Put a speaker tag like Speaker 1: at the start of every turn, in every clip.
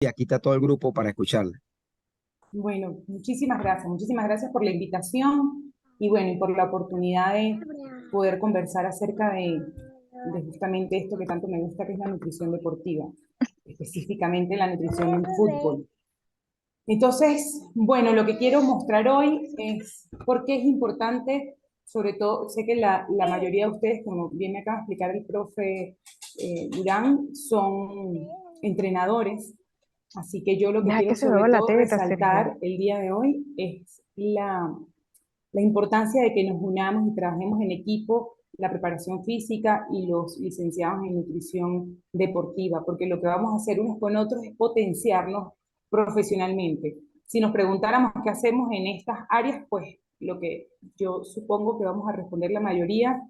Speaker 1: y aquí está todo el grupo para escucharla.
Speaker 2: Bueno, muchísimas gracias por la invitación y bueno, y por la oportunidad de poder conversar acerca de justamente esto que tanto me gusta, que es la nutrición deportiva, específicamente la nutrición en fútbol. Entonces, bueno, lo que quiero mostrar hoy es por qué es importante, sobre todo, sé que la mayoría de ustedes, como bien me acaba de explicar el profe Durán, son entrenadores, así que yo lo que
Speaker 3: Deja que
Speaker 2: quiero
Speaker 3: se
Speaker 2: sobre
Speaker 3: mueva la
Speaker 2: todo
Speaker 3: teta, Sergio.
Speaker 2: resaltar el día de hoy es la importancia de que nos unamos y trabajemos en equipo la preparación física y los licenciados en nutrición deportiva, porque lo que vamos a hacer unos con otros es potenciarnos profesionalmente. Si nos preguntáramos qué hacemos en estas áreas, pues lo que yo supongo que vamos a responder la mayoría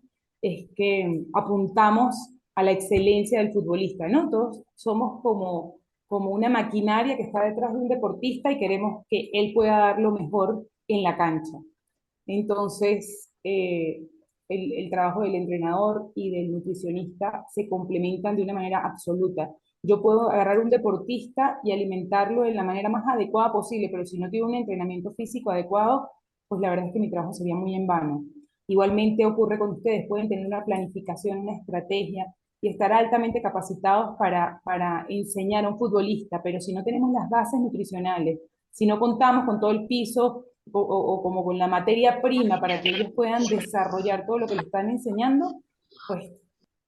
Speaker 2: es que apuntamos a la excelencia del futbolista, ¿no? Todos somos como una maquinaria que está detrás de un deportista y queremos que él pueda dar lo mejor en la cancha. Entonces, el trabajo del entrenador y del nutricionista se complementan de una manera absoluta. Yo puedo agarrar un deportista y alimentarlo de la manera más adecuada posible, pero si no tiene un entrenamiento físico adecuado, pues la verdad es que mi trabajo sería muy en vano. Igualmente ocurre con ustedes, pueden tener una planificación, una estrategia y estar altamente capacitados para enseñar a un futbolista, pero si no tenemos las bases nutricionales, si no contamos con todo el piso o como con la materia prima para que ellos puedan desarrollar todo lo que les están enseñando, pues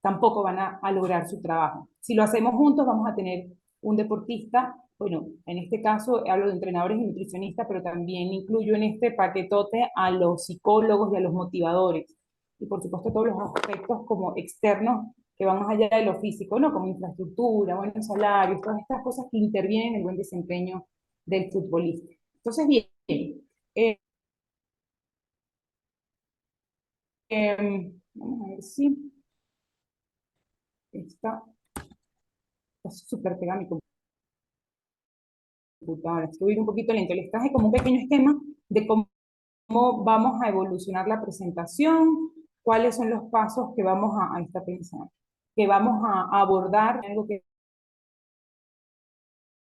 Speaker 2: tampoco van a lograr su trabajo. Si lo hacemos juntos, vamos a tener un deportista, bueno, en este caso hablo de entrenadores y nutricionistas, pero también incluyo en este paquetote a los psicólogos y a los motivadores. Y por supuesto todos los aspectos como externos que van más allá de lo físico, ¿no? Como infraestructura, buenos salarios, todas estas cosas que intervienen en el buen desempeño del futbolista. Entonces, bien, eh, vamos a ver si está súper pegada mi computadora. Estoy un poquito lento. Les traje como un pequeño esquema de cómo vamos a evolucionar la presentación, cuáles son los pasos que vamos a estar pensando, que vamos a abordar, algo que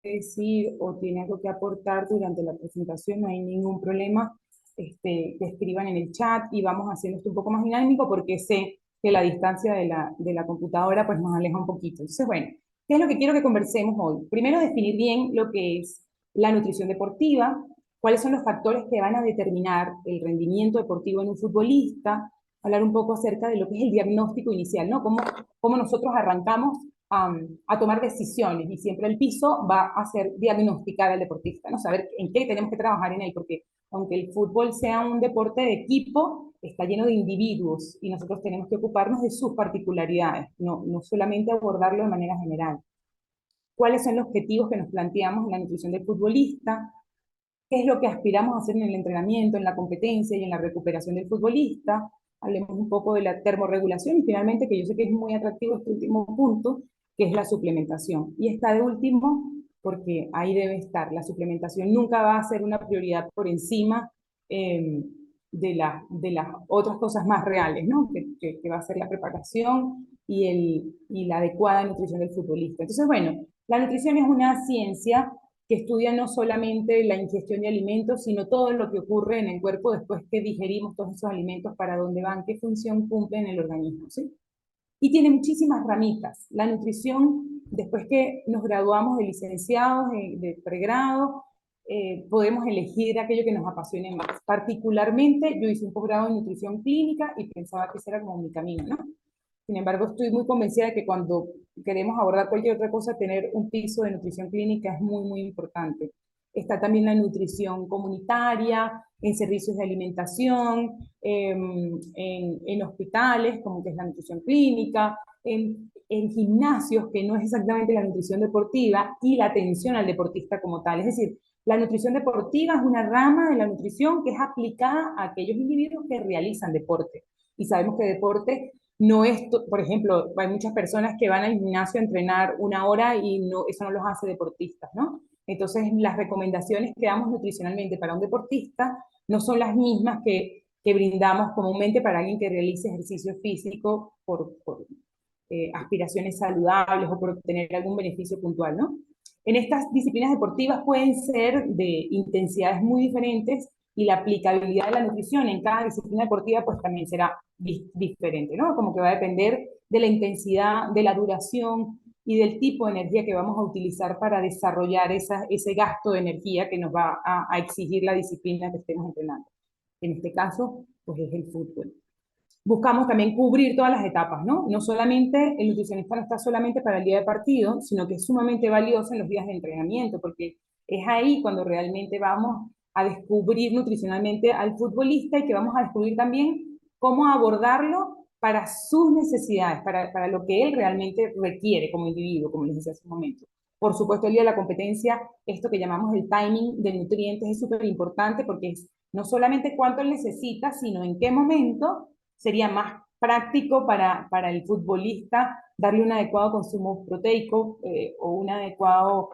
Speaker 2: decir o tiene algo que aportar durante la presentación, no hay ningún problema, que escriban en el chat y vamos haciendo esto un poco más dinámico porque sé que la distancia de la computadora pues nos aleja un poquito. Entonces, bueno, ¿qué es lo que quiero que conversemos hoy? Primero, definir bien lo que es la nutrición deportiva, cuáles son los factores que van a determinar el rendimiento deportivo en un futbolista, hablar un poco acerca de lo que es el diagnóstico inicial, ¿no? Cómo nosotros arrancamos a tomar decisiones y siempre el piso va a ser diagnosticar al deportista, ¿no? Saber en qué tenemos que trabajar en él, porque aunque el fútbol sea un deporte de equipo, está lleno de individuos y nosotros tenemos que ocuparnos de sus particularidades, no solamente abordarlo de manera general. ¿Cuáles son los objetivos que nos planteamos en la nutrición del futbolista? ¿Qué es lo que aspiramos a hacer en el entrenamiento, en la competencia y en la recuperación del futbolista? Hablemos un poco de la termorregulación y finalmente, que yo sé que es muy atractivo este último punto, que es la suplementación. Y está de último, porque ahí debe estar. La suplementación nunca va a ser una prioridad por encima de las otras cosas más reales, ¿no? Que va a ser la preparación y la adecuada nutrición del futbolista. Entonces, bueno, la nutrición es una ciencia que estudia no solamente la ingestión de alimentos, sino todo lo que ocurre en el cuerpo después que digerimos todos esos alimentos, para dónde van, qué función cumplen en el organismo, ¿sí? Y tiene muchísimas ramitas. La nutrición, después que nos graduamos de licenciados, de pregrado, podemos elegir aquello que nos apasione más. Particularmente, yo hice un posgrado en nutrición clínica y pensaba que ese era como mi camino, ¿no? Sin embargo, estoy muy convencida de que cuando queremos abordar cualquier otra cosa, tener un piso de nutrición clínica es muy importante. Está también la nutrición comunitaria, en servicios de alimentación, en hospitales, como que es la nutrición clínica, en gimnasios, que no es exactamente la nutrición deportiva, y la atención al deportista como tal. Es decir, la nutrición deportiva es una rama de la nutrición que es aplicada a aquellos individuos que realizan deporte. Y sabemos que deporte no es, por ejemplo, hay muchas personas que van al gimnasio a entrenar una hora y no, eso no los hace deportistas, ¿no? Entonces, las recomendaciones que damos nutricionalmente para un deportista no son las mismas que brindamos comúnmente para alguien que realice ejercicio físico por aspiraciones saludables o por obtener algún beneficio puntual, ¿no? En estas disciplinas deportivas pueden ser de intensidades muy diferentes y la aplicabilidad de la nutrición en cada disciplina deportiva pues también será diferente, ¿no? Como que va a depender de la intensidad, de la duración y del tipo de energía que vamos a utilizar para desarrollar ese gasto de energía que nos va a exigir la disciplina que estemos entrenando. En este caso, pues es el fútbol. Buscamos también cubrir todas las etapas, ¿no? No solamente, el nutricionista no está solamente para el día de partido, sino que es sumamente valioso en los días de entrenamiento, porque es ahí cuando realmente vamos a descubrir nutricionalmente al futbolista y que vamos a descubrir también cómo abordarlo para sus necesidades, para lo que él realmente requiere como individuo, como les decía hace un momento. Por supuesto, el día de la competencia, esto que llamamos el timing de nutrientes es súper importante porque es no solamente cuánto él necesita, sino en qué momento sería más práctico para el futbolista darle un adecuado consumo proteico o una adecuada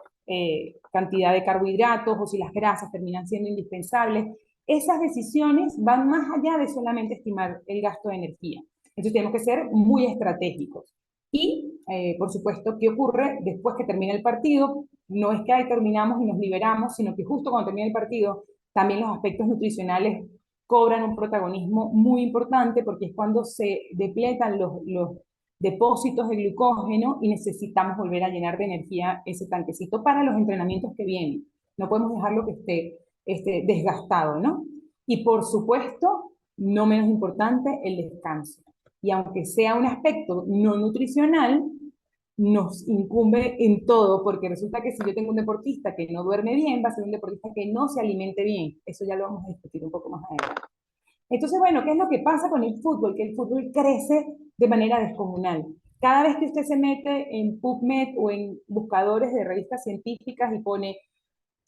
Speaker 2: cantidad de carbohidratos o si las grasas terminan siendo indispensables. Esas decisiones van más allá de solamente estimar el gasto de energía. Entonces tenemos que ser muy estratégicos. Y, por supuesto, ¿qué ocurre después que termina el partido? No es que ahí terminamos y nos liberamos, sino que justo cuando termina el partido, también los aspectos nutricionales cobran un protagonismo muy importante porque es cuando se depletan los depósitos de glucógeno y necesitamos volver a llenar de energía ese tanquecito para los entrenamientos que vienen. No podemos dejarlo que esté desgastado, ¿no? Y por supuesto, no menos importante, el descanso. Y aunque sea un aspecto no nutricional, nos incumbe en todo, porque resulta que si yo tengo un deportista que no duerme bien, va a ser un deportista que no se alimente bien. Eso ya lo vamos a discutir un poco más adelante. Entonces, bueno, ¿qué es lo que pasa con el fútbol? Que el fútbol crece de manera descomunal. Cada vez que usted se mete en PubMed o en buscadores de revistas científicas y pone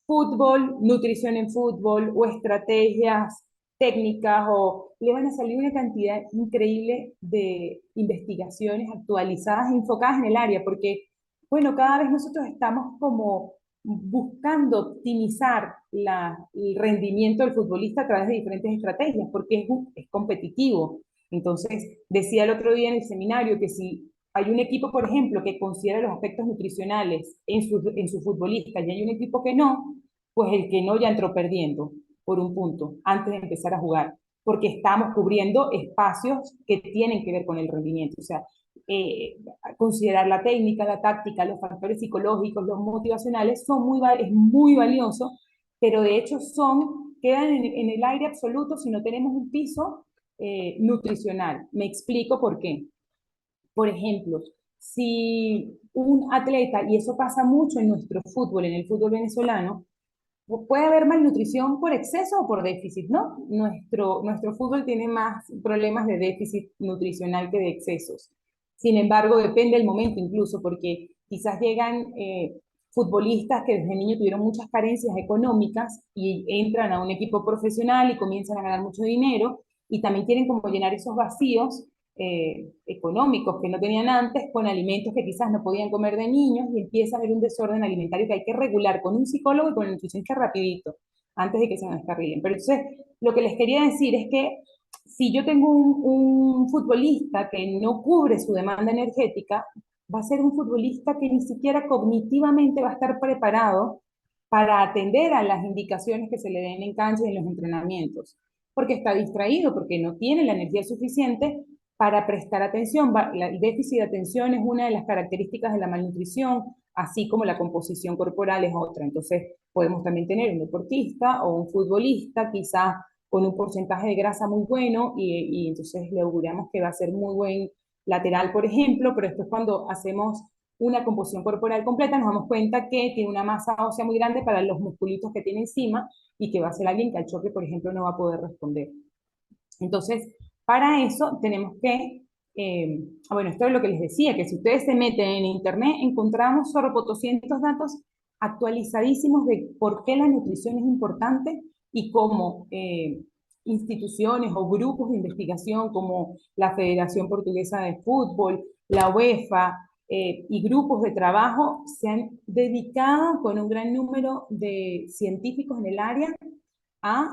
Speaker 2: fútbol, nutrición en fútbol o estrategias técnicas o le van a salir una cantidad increíble de investigaciones actualizadas e enfocadas en el área, porque, bueno, cada vez nosotros estamos como buscando optimizar el rendimiento del futbolista a través de diferentes estrategias, porque es competitivo. Entonces, decía el otro día en el seminario que si hay un equipo, por ejemplo, que considera los aspectos nutricionales en su futbolista y hay un equipo que no, pues el que no ya entró perdiendo por un punto antes de empezar a jugar, porque estamos cubriendo espacios que tienen que ver con el rendimiento. O sea, considerar la técnica, la táctica, los factores psicológicos, los motivacionales, es muy valioso, pero de hecho quedan en el aire absoluto si no tenemos un piso nutricional. Me explico por qué. Por ejemplo, si un atleta, y eso pasa mucho en nuestro fútbol, en el fútbol venezolano, puede haber malnutrición por exceso o por déficit, ¿no? Nuestro fútbol tiene más problemas de déficit nutricional que de excesos. Sin embargo, depende del momento incluso, porque quizás llegan futbolistas que desde niño tuvieron muchas carencias económicas y entran a un equipo profesional y comienzan a ganar mucho dinero y también quieren como llenar esos vacíos económicos que no tenían antes con alimentos que quizás no podían comer de niños y empieza a haber un desorden alimentario que hay que regular con un psicólogo y con el nutricionista rapidito, antes de que se nos descarrilen. Pero entonces, lo que les quería decir es que si yo tengo un futbolista que no cubre su demanda energética, va a ser un futbolista que ni siquiera cognitivamente va a estar preparado para atender a las indicaciones que se le den en cancha y en los entrenamientos, porque está distraído, porque no tiene la energía suficiente para prestar atención. El déficit de atención es una de las características de la malnutrición, así como la composición corporal es otra. Entonces, podemos también tener un deportista o un futbolista, quizás con un porcentaje de grasa muy bueno, y entonces le auguramos que va a ser muy buen lateral, por ejemplo, pero después cuando hacemos una composición corporal completa, nos damos cuenta que tiene una masa ósea muy grande para los musculitos que tiene encima y que va a ser alguien que al choque, por ejemplo, no va a poder responder. Entonces, para eso tenemos que, bueno, esto es lo que les decía, que si ustedes se meten en internet, encontramos sobre 200 datos actualizadísimos de por qué la nutrición es importante y cómo instituciones o grupos de investigación como la Federación Portuguesa de Fútbol, la UEFA y grupos de trabajo se han dedicado con un gran número de científicos en el área a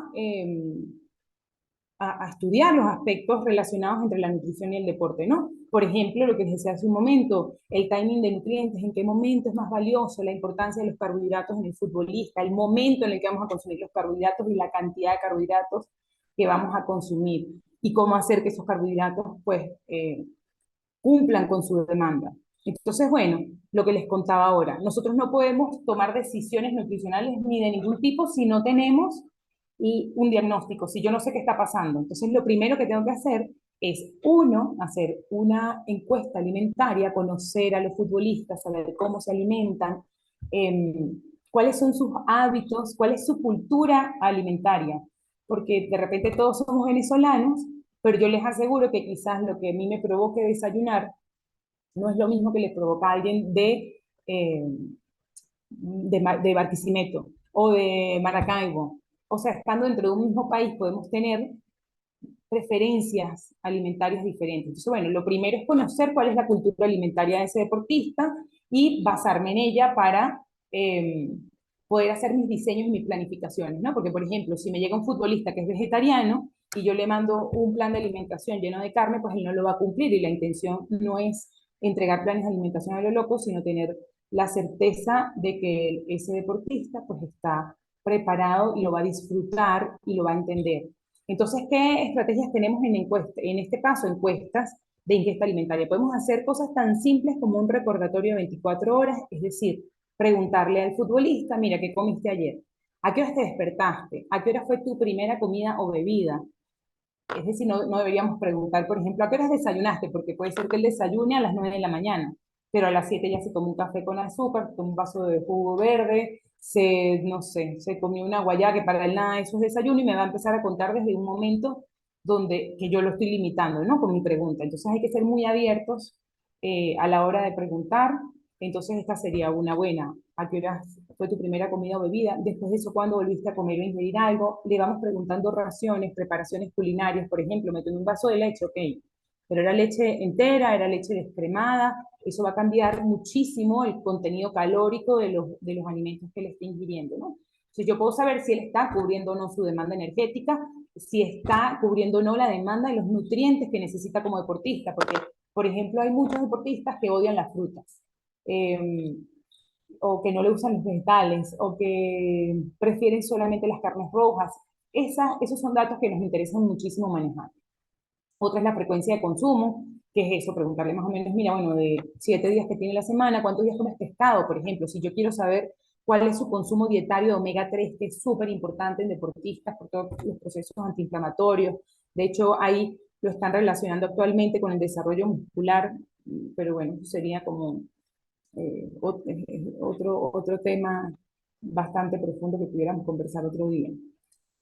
Speaker 2: estudiar los aspectos relacionados entre la nutrición y el deporte, ¿no? Por ejemplo, lo que les decía hace un momento, el timing de nutrientes, en qué momento es más valioso, la importancia de los carbohidratos en el futbolista, el momento en el que vamos a consumir los carbohidratos y la cantidad de carbohidratos que vamos a consumir y cómo hacer que esos carbohidratos pues cumplan con su demanda. Entonces, bueno, lo que les contaba ahora, nosotros no podemos tomar decisiones nutricionales ni de ningún tipo si no tenemos un diagnóstico, si yo no sé qué está pasando. Entonces, lo primero que tengo que hacer es, uno, hacer una encuesta alimentaria, conocer a los futbolistas, saber cómo se alimentan, cuáles son sus hábitos, cuál es su cultura alimentaria, porque de repente todos somos venezolanos, pero yo les aseguro que quizás lo que a mí me provoque desayunar no es lo mismo que le provoca a alguien de Barquisimeto o de Maracaibo. O sea, estando dentro de un mismo país podemos tener preferencias alimentarias diferentes. Entonces, bueno, lo primero es conocer cuál es la cultura alimentaria de ese deportista y basarme en ella para poder hacer mis diseños y mis planificaciones, ¿no? Porque, por ejemplo, si me llega un futbolista que es vegetariano y yo le mando un plan de alimentación lleno de carne, pues él no lo va a cumplir y la intención no es entregar planes de alimentación a lo loco, sino tener la certeza de que ese deportista pues está preparado y lo va a disfrutar y lo va a entender. Entonces, ¿qué estrategias tenemos en este caso, encuestas de ingesta alimentaria? Podemos hacer cosas tan simples como un recordatorio de 24 horas, es decir, preguntarle al futbolista, mira, ¿qué comiste ayer? ¿A qué hora te despertaste? ¿A qué hora fue tu primera comida o bebida? Es decir, no deberíamos preguntar, por ejemplo, ¿a qué horas desayunaste? Porque puede ser que él desayune a las 9 de la mañana, pero a las 7 ya se tomó un café con azúcar, tomó un vaso de jugo verde, no sé, se comió una guayaba, que para él nada de eso es desayuno, y me va a empezar a contar desde un momento que yo lo estoy limitando, ¿no? Con mi pregunta. Entonces hay que ser muy abiertos a la hora de preguntar. Entonces esta sería una buena. ¿A qué hora fue tu primera comida o bebida? Después de eso, ¿cuándo volviste a comer o ingerir algo? Le vamos preguntando raciones, preparaciones culinarias. Por ejemplo, me tomé un vaso de leche, ok, pero era leche entera, era leche descremada. Eso va a cambiar muchísimo el contenido calórico de los alimentos que le esté ingiriendo, ¿no? Entonces yo puedo saber si él está cubriendo o no su demanda energética, si está cubriendo o no la demanda de los nutrientes que necesita como deportista, porque, por ejemplo, hay muchos deportistas que odian las frutas. Eh, o que no le gustan los vegetales, o que prefieren solamente las carnes rojas. Esos son datos que nos interesan muchísimo manejar. Otra es la frecuencia de consumo, que es eso, preguntarle más o menos, mira, bueno, de 7 días que tiene la semana, ¿cuántos días comes pescado, por ejemplo? Si yo quiero saber cuál es su consumo dietario de omega 3, que es súper importante en deportistas por todos los procesos antiinflamatorios. De hecho, ahí lo están relacionando actualmente con el desarrollo muscular, pero bueno, eso sería como otro tema bastante profundo que pudiéramos conversar otro día.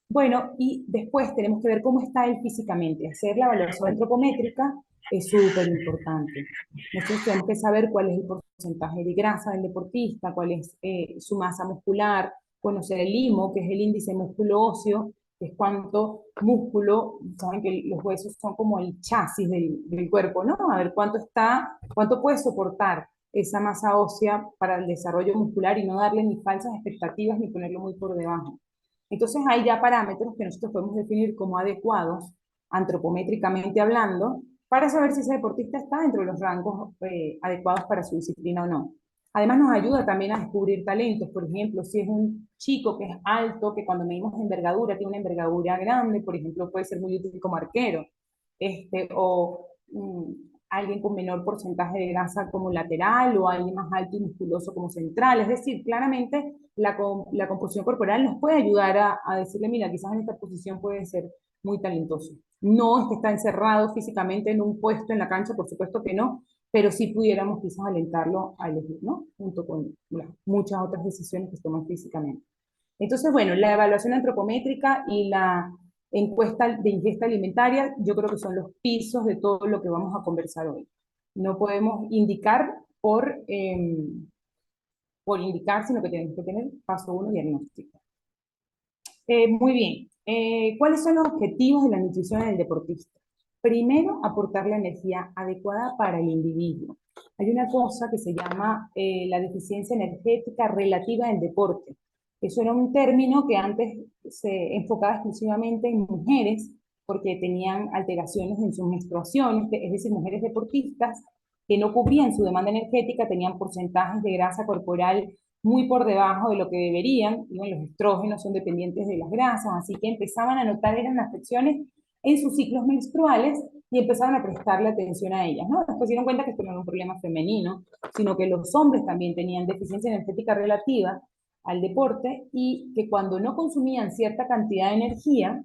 Speaker 2: Bueno, y después tenemos que ver cómo está él físicamente. Hacer la evaluación antropométrica es súper importante. Nosotros tenemos que saber cuál es el porcentaje de grasa del deportista, cuál es su masa muscular, conocer el IMO, que es el índice músculo óseo, que es cuánto músculo, saben que los huesos son como el chasis del cuerpo, ¿no? A ver cuánto puede soportar esa masa ósea para el desarrollo muscular y no darle ni falsas expectativas ni ponerlo muy por debajo. Entonces hay ya parámetros que nosotros podemos definir como adecuados, antropométricamente hablando, para saber si ese deportista está dentro de los rangos adecuados para su disciplina o no. Además nos ayuda también a descubrir talentos, por ejemplo, si es un chico que es alto, que cuando medimos envergadura tiene una envergadura grande, por ejemplo, puede ser muy útil como arquero, o alguien con menor porcentaje de grasa como lateral, o alguien más alto y musculoso como central. Es decir, claramente la composición corporal nos puede ayudar a decirle, mira, quizás en esta posición puede ser muy talentoso. No es que está encerrado físicamente en un puesto en la cancha, por supuesto que no, pero sí pudiéramos quizás alentarlo a elegir, ¿no? Junto con muchas otras decisiones que toman físicamente. Entonces, bueno, la evaluación antropométrica y la encuesta de ingesta alimentaria, yo creo que son los pisos de todo lo que vamos a conversar hoy. No podemos indicar por indicar, sino que tenemos que tener paso uno, diagnóstico. Muy bien. ¿Cuáles son los objetivos de la nutrición en el deportista? Primero, aportar la energía adecuada para el individuo. Hay una cosa que se llama la deficiencia energética relativa del deporte. Eso era un término que antes se enfocaba exclusivamente en mujeres porque tenían alteraciones en sus menstruaciones, es decir, mujeres deportistas que no cubrían su demanda energética, tenían porcentajes de grasa corporal muy por debajo de lo que deberían, y bueno, los estrógenos son dependientes de las grasas, así que empezaban a notar eran afecciones en sus ciclos menstruales y empezaron a prestarle atención a ellas, ¿no? Después se dieron cuenta que esto no era un problema femenino, sino que los hombres también tenían deficiencia energética relativa al deporte y que cuando no consumían cierta cantidad de energía,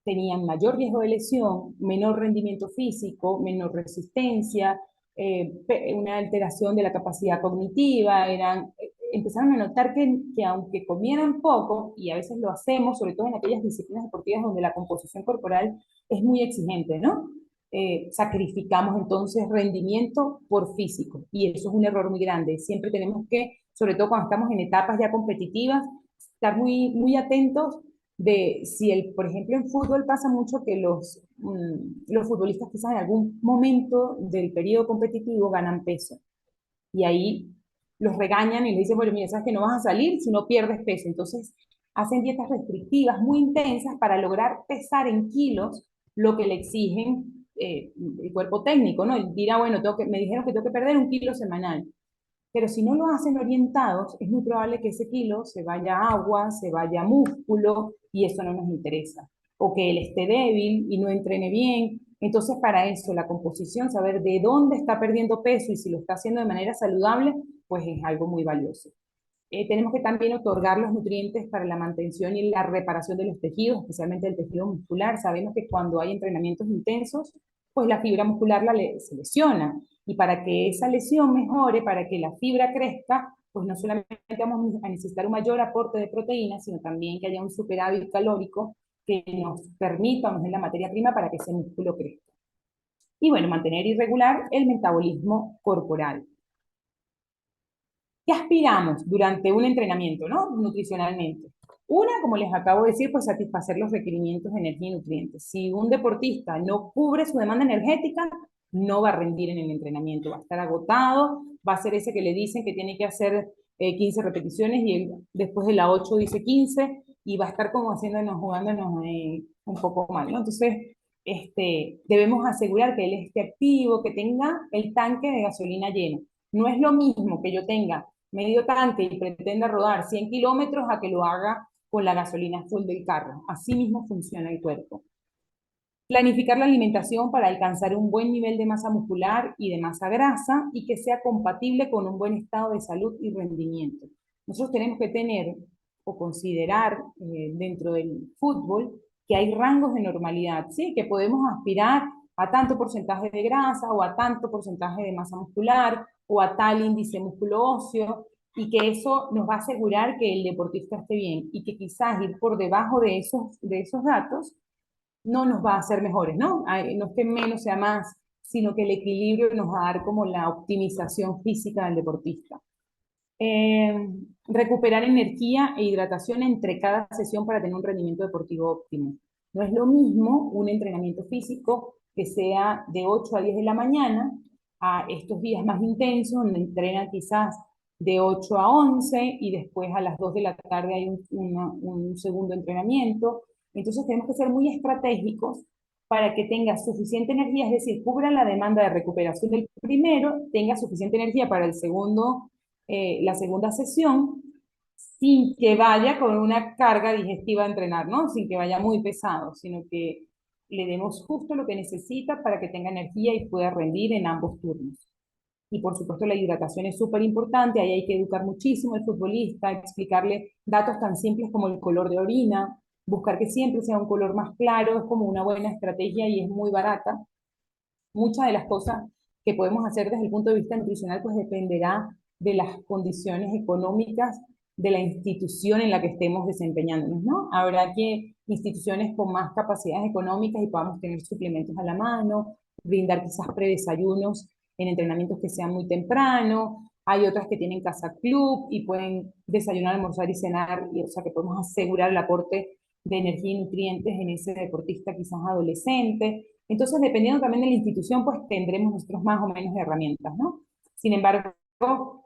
Speaker 2: tenían mayor riesgo de lesión, menor rendimiento físico, menor resistencia, una alteración de la capacidad cognitiva, empezaron a notar que aunque comieran poco, y a veces lo hacemos, sobre todo en aquellas disciplinas deportivas donde la composición corporal es muy exigente, ¿no? Sacrificamos entonces rendimiento por físico, y eso es un error muy grande. Siempre tenemos que, sobre todo cuando estamos en etapas ya competitivas, estar muy atentos de si por ejemplo en fútbol pasa mucho que los futbolistas quizás en algún momento del periodo competitivo ganan peso y ahí los regañan y les dicen, bueno, mira, sabes que no vas a salir si no pierdes peso. Entonces hacen dietas restrictivas muy intensas para lograr pesar en kilos lo que le exigen el cuerpo técnico, ¿no? Y dirá, bueno, me dijeron que tengo que perder 1 kilo semanal. Pero si no lo hacen orientados, es muy probable que ese kilo se vaya a agua, se vaya a músculo, y eso no nos interesa. O que él esté débil y no entrene bien. Entonces, para eso, la composición, saber de dónde está perdiendo peso y si lo está haciendo de manera saludable, pues es algo muy valioso. Tenemos que también otorgar los nutrientes para la mantención y la reparación de los tejidos, especialmente el tejido muscular. Sabemos que cuando hay entrenamientos intensos, pues la fibra muscular se lesiona. Y para que esa lesión mejore, para que la fibra crezca, pues no solamente vamos a necesitar un mayor aporte de proteínas, sino también que haya un superávit calórico que nos permita, nos dé la materia prima para que ese músculo crezca. Y bueno, mantener irregular el metabolismo corporal. ¿Qué aspiramos durante un entrenamiento, ¿no? Nutricionalmente? Una, como les acabo de decir, pues satisfacer los requerimientos de energía y nutrientes. Si un deportista no cubre su demanda energética, no va a rendir en el entrenamiento, va a estar agotado, va a ser ese que le dicen que tiene que hacer 15 repeticiones y él, después de la 8 dice 15 y va a estar como jugándonos un poco mal, ¿no? Entonces, debemos asegurar que él esté activo, que tenga el tanque de gasolina lleno. No es lo mismo que yo tenga medio tanque y pretenda rodar 100 kilómetros a que lo haga con la gasolina full del carro. Así mismo funciona el cuerpo. Planificar la alimentación para alcanzar un buen nivel de masa muscular y de masa grasa y que sea compatible con un buen estado de salud y rendimiento. Nosotros tenemos que tener o considerar dentro del fútbol que hay rangos de normalidad, ¿sí? Que podemos aspirar a tanto porcentaje de grasa o a tanto porcentaje de masa muscular o a tal índice músculo óseo, y que eso nos va a asegurar que el deportista esté bien y que quizás ir por debajo de esos datos no nos va a hacer mejores, ¿no? No es que menos sea más, sino que el equilibrio nos va a dar como la optimización física del deportista. Eh, Recuperar energía e hidratación entre cada sesión para tener un rendimiento deportivo óptimo. No es lo mismo un entrenamiento físico que sea de 8 a 10 de la mañana a estos días más intensos, donde entrenan quizás de 8 a 11 y después a las 2 de la tarde hay un segundo entrenamiento. Entonces tenemos que ser muy estratégicos para que tenga suficiente energía, es decir, cubra la demanda de recuperación del primero, tenga suficiente energía para el segundo, la segunda sesión, sin que vaya con una carga digestiva a entrenar, ¿no? Sin que vaya muy pesado, sino que le demos justo lo que necesita para que tenga energía y pueda rendir en ambos turnos. Y por supuesto la hidratación es súper importante, ahí hay que educar muchísimo al futbolista, explicarle datos tan simples como el color de orina, buscar que siempre sea un color más claro, es como una buena estrategia y es muy barata. Muchas de las cosas que podemos hacer desde el punto de vista nutricional pues dependerá de las condiciones económicas de la institución en la que estemos desempeñándonos, ¿no? Habrá que instituciones con más capacidades económicas y podamos tener suplementos a la mano, brindar quizás predesayunos en entrenamientos que sean muy temprano. Hay otras que tienen casa club y pueden desayunar, almorzar y cenar, o sea que podemos asegurar el aporte de energía y nutrientes en ese deportista quizás adolescente. Entonces, dependiendo también de la institución, pues tendremos nosotros más o menos herramientas, ¿no? Sin embargo,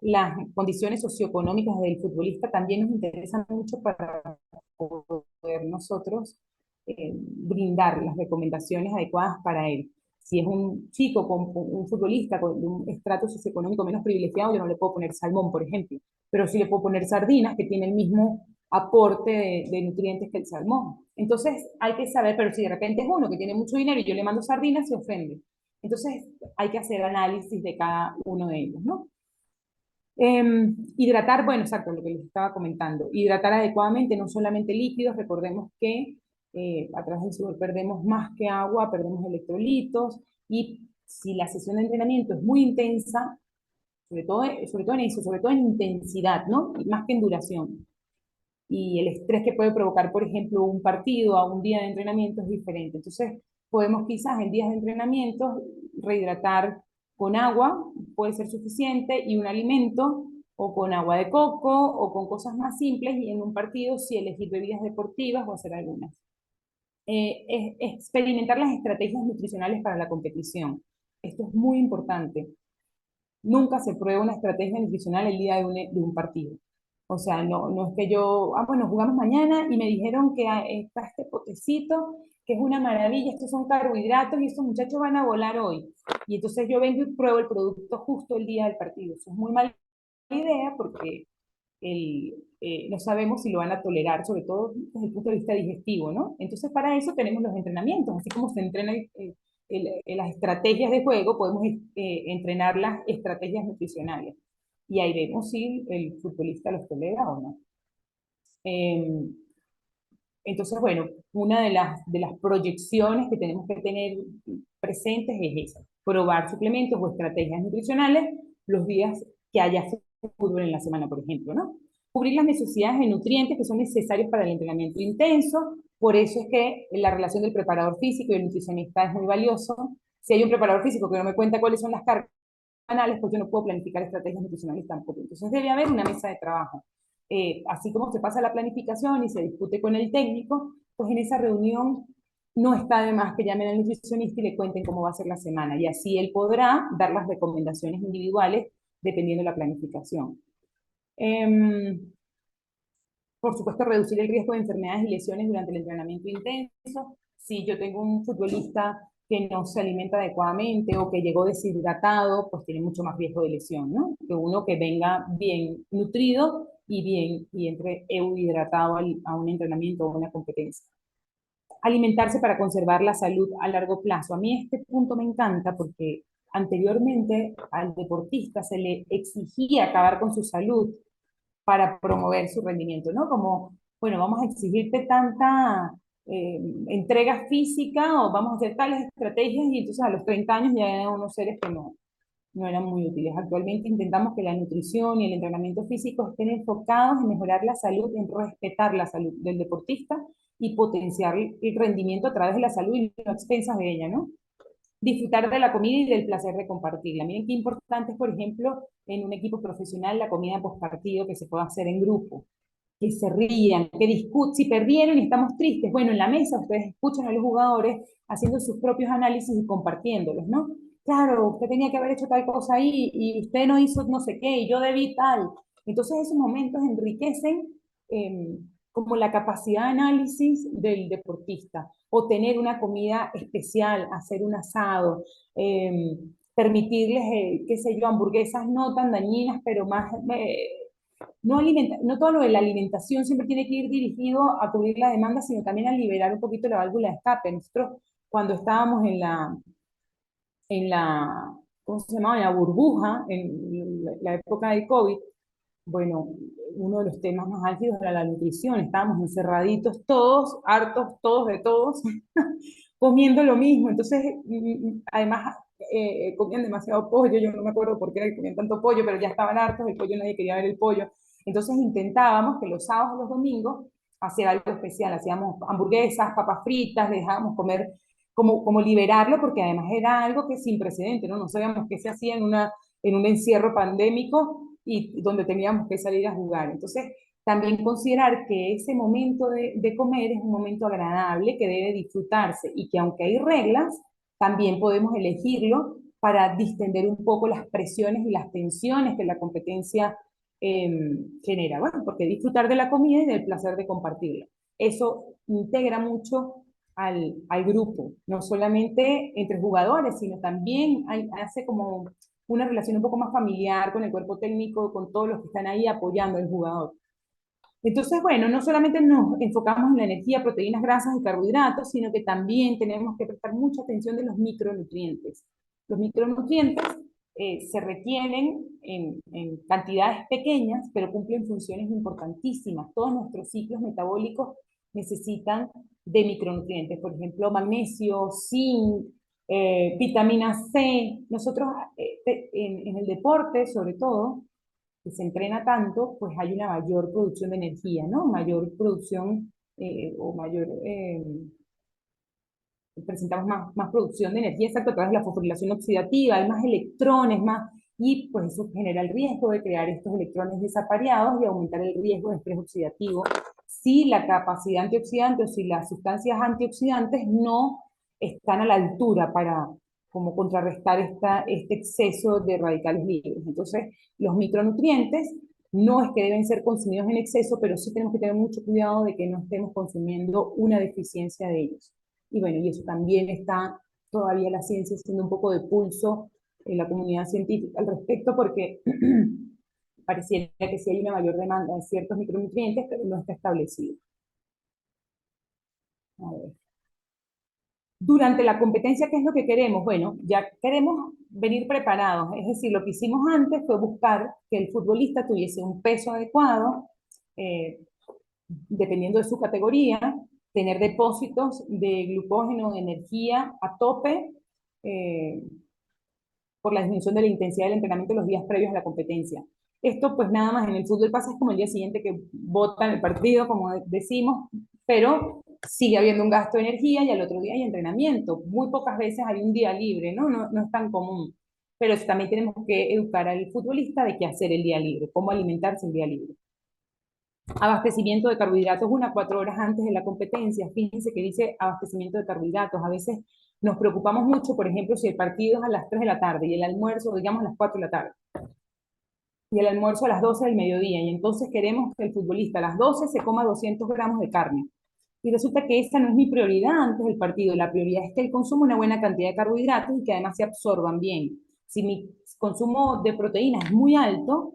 Speaker 2: las condiciones socioeconómicas del futbolista también nos interesan mucho para poder nosotros brindar las recomendaciones adecuadas para él. Si es un chico, un futbolista con un estrato socioeconómico menos privilegiado, yo no le puedo poner salmón, por ejemplo, pero sí le puedo poner sardinas, que tiene el mismo aporte de nutrientes que el salmón. Entonces hay que saber, pero si de repente es uno que tiene mucho dinero y yo le mando sardinas, se ofende. Entonces hay que hacer análisis de cada uno de ellos, ¿no? Hidratar, bueno, exacto, lo que les estaba comentando. Hidratar adecuadamente, no solamente líquidos, recordemos que a través del sudor perdemos más que agua, perdemos electrolitos, y si la sesión de entrenamiento es muy intensa, sobre todo en eso, sobre todo en intensidad, ¿no? Y más que en duración. Y el estrés que puede provocar, por ejemplo, un partido a un día de entrenamiento es diferente. Entonces, podemos quizás en días de entrenamiento rehidratar con agua, puede ser suficiente, y un alimento, o con agua de coco, o con cosas más simples, y en un partido sí elegir bebidas deportivas o hacer algunas. Experimentar las estrategias nutricionales para la competición. Esto es muy importante. Nunca se prueba una estrategia nutricional el día de un partido. O sea, no es que yo, bueno, jugamos mañana y me dijeron que está este potecito, que es una maravilla, estos son carbohidratos y estos muchachos van a volar hoy. Y entonces yo vengo y pruebo el producto justo el día del partido. Eso es muy mala idea porque no sabemos si lo van a tolerar, sobre todo desde el punto de vista digestivo, ¿no? Entonces, para eso tenemos los entrenamientos, así como se entrena las estrategias de juego, podemos entrenar las estrategias nutricionales. Y ahí vemos si el futbolista los tolera o no. Eh, entonces, bueno, una de las proyecciones que tenemos que tener presentes es esa, probar suplementos o estrategias nutricionales los días que haya fútbol en la semana, por ejemplo, ¿no? Cubrir las necesidades de nutrientes que son necesarios para el entrenamiento intenso, por eso es que la relación del preparador físico y el nutricionista es muy valioso. Si hay un preparador físico que no me cuenta cuáles son las cargas semanales, pues yo no puedo planificar estrategias nutricionales tampoco. Entonces debe haber una mesa de trabajo. Así como se pasa la planificación y se discute con el técnico, pues en esa reunión no está de más que llamen al nutricionista y le cuenten cómo va a ser la semana. Y así él podrá dar las recomendaciones individuales dependiendo de la planificación. Por supuesto, reducir el riesgo de enfermedades y lesiones durante el entrenamiento intenso. Si yo tengo un futbolista que no se alimenta adecuadamente o que llegó deshidratado, pues tiene mucho más riesgo de lesión, ¿no? Que uno que venga bien nutrido y entre hidratado a un entrenamiento o a una competencia. Alimentarse para conservar la salud a largo plazo. A mí este punto me encanta porque anteriormente al deportista se le exigía acabar con su salud para promover su rendimiento, ¿no? Como, bueno, vamos a exigirte tanta entrega física o vamos a hacer tales estrategias, y entonces a los 30 años ya eran unos seres que no eran muy útiles. Actualmente intentamos que la nutrición y el entrenamiento físico estén enfocados en mejorar la salud, en respetar la salud del deportista y potenciar el rendimiento a través de la salud y no a expensas de ella, ¿no? Disfrutar de la comida y del placer de compartirla. Miren qué importante es, por ejemplo, en un equipo profesional, la comida post partido que se pueda hacer en grupo, que se rían, que discuten, si perdieron y estamos tristes, bueno, en la mesa ustedes escuchan a los jugadores haciendo sus propios análisis y compartiéndolos, ¿no? Claro, usted tenía que haber hecho tal cosa ahí y usted no hizo no sé qué y yo debí tal. Entonces esos momentos enriquecen como la capacidad de análisis del deportista, o tener una comida especial, hacer un asado, permitirles, qué sé yo, hamburguesas no tan dañinas, pero más no todo lo de la alimentación siempre tiene que ir dirigido a cubrir la demanda, sino también a liberar un poquito la válvula de escape. Nosotros, cuando estábamos en la, ¿cómo se llamaba? En la burbuja, en la época del COVID, bueno, uno de los temas más álgidos era la nutrición. Estábamos encerraditos todos, hartos todos de todos, comiendo lo mismo. Entonces, además, comían demasiado pollo. Yo no me acuerdo por qué era que comían tanto pollo, pero ya estaban hartos del pollo, nadie quería ver el pollo. Entonces intentábamos que los sábados y los domingos hacer algo especial. Hacíamos hamburguesas, papas fritas, les dejábamos comer, como liberarlo, porque además era algo que es sin precedente, ¿no? No sabíamos qué se hacía en un encierro pandémico y donde teníamos que salir a jugar. Entonces, también considerar que ese momento de comer es un momento agradable que debe disfrutarse, y que aunque hay reglas, también podemos elegirlo para distender un poco las presiones y las tensiones que la competencia genera. Bueno, porque disfrutar de la comida y del placer de compartirla. Eso integra mucho al grupo, no solamente entre jugadores, sino también hace como una relación un poco más familiar con el cuerpo técnico, con todos los que están ahí apoyando al jugador. Entonces, bueno, no solamente nos enfocamos en la energía, proteínas, grasas y carbohidratos, sino que también tenemos que prestar mucha atención de los micronutrientes. Los micronutrientes se requieren en cantidades pequeñas, pero cumplen funciones importantísimas. Todos nuestros ciclos metabólicos necesitan de micronutrientes, por ejemplo, magnesio, zinc, vitamina C. Nosotros en el deporte, sobre todo, que se entrena tanto, pues hay una mayor producción de energía, ¿no? Mayor producción o mayor, presentamos más producción de energía, exacto, a través de la fosforilación oxidativa, hay más electrones, y pues eso genera el riesgo de crear estos electrones desapareados y aumentar el riesgo de estrés oxidativo si la capacidad antioxidante o si las sustancias antioxidantes no están a la altura para como contrarrestar este exceso de radicales libres. Entonces, los micronutrientes no es que deben ser consumidos en exceso, pero sí tenemos que tener mucho cuidado de que no estemos consumiendo una deficiencia de ellos. Y bueno, y eso también está todavía la ciencia haciendo un poco de pulso en la comunidad científica al respecto, porque pareciera que sí hay una mayor demanda de ciertos micronutrientes, pero no está establecido. A ver. Durante la competencia, ¿qué es lo que queremos? Bueno, ya queremos venir preparados, es decir, lo que hicimos antes fue buscar que el futbolista tuviese un peso adecuado, eh, dependiendo de su categoría, tener depósitos de glucógeno, de energía a tope, eh, por la disminución de la intensidad del entrenamiento los días previos a la competencia. Esto pues nada más en el fútbol pasa, es como el día siguiente que botan el partido, como decimos, pero sigue habiendo un gasto de energía y al otro día hay entrenamiento. Muy pocas veces hay un día libre, ¿no? No es tan común. Pero también tenemos que educar al futbolista de qué hacer el día libre, cómo alimentarse el día libre. Abastecimiento de carbohidratos 1 a 4 horas antes de la competencia. Fíjense que dice abastecimiento de carbohidratos. A veces nos preocupamos mucho, por ejemplo, si el partido es a las 3 de la tarde y el almuerzo, digamos, a las 4 de la tarde. Y el almuerzo a las 12 del mediodía. Y entonces queremos que el futbolista a las 12 se coma 200 gramos de carne. Y resulta que esa no es mi prioridad antes del partido. La prioridad es que él consuma una buena cantidad de carbohidratos y que además se absorban bien. Si mi consumo de proteínas es muy alto,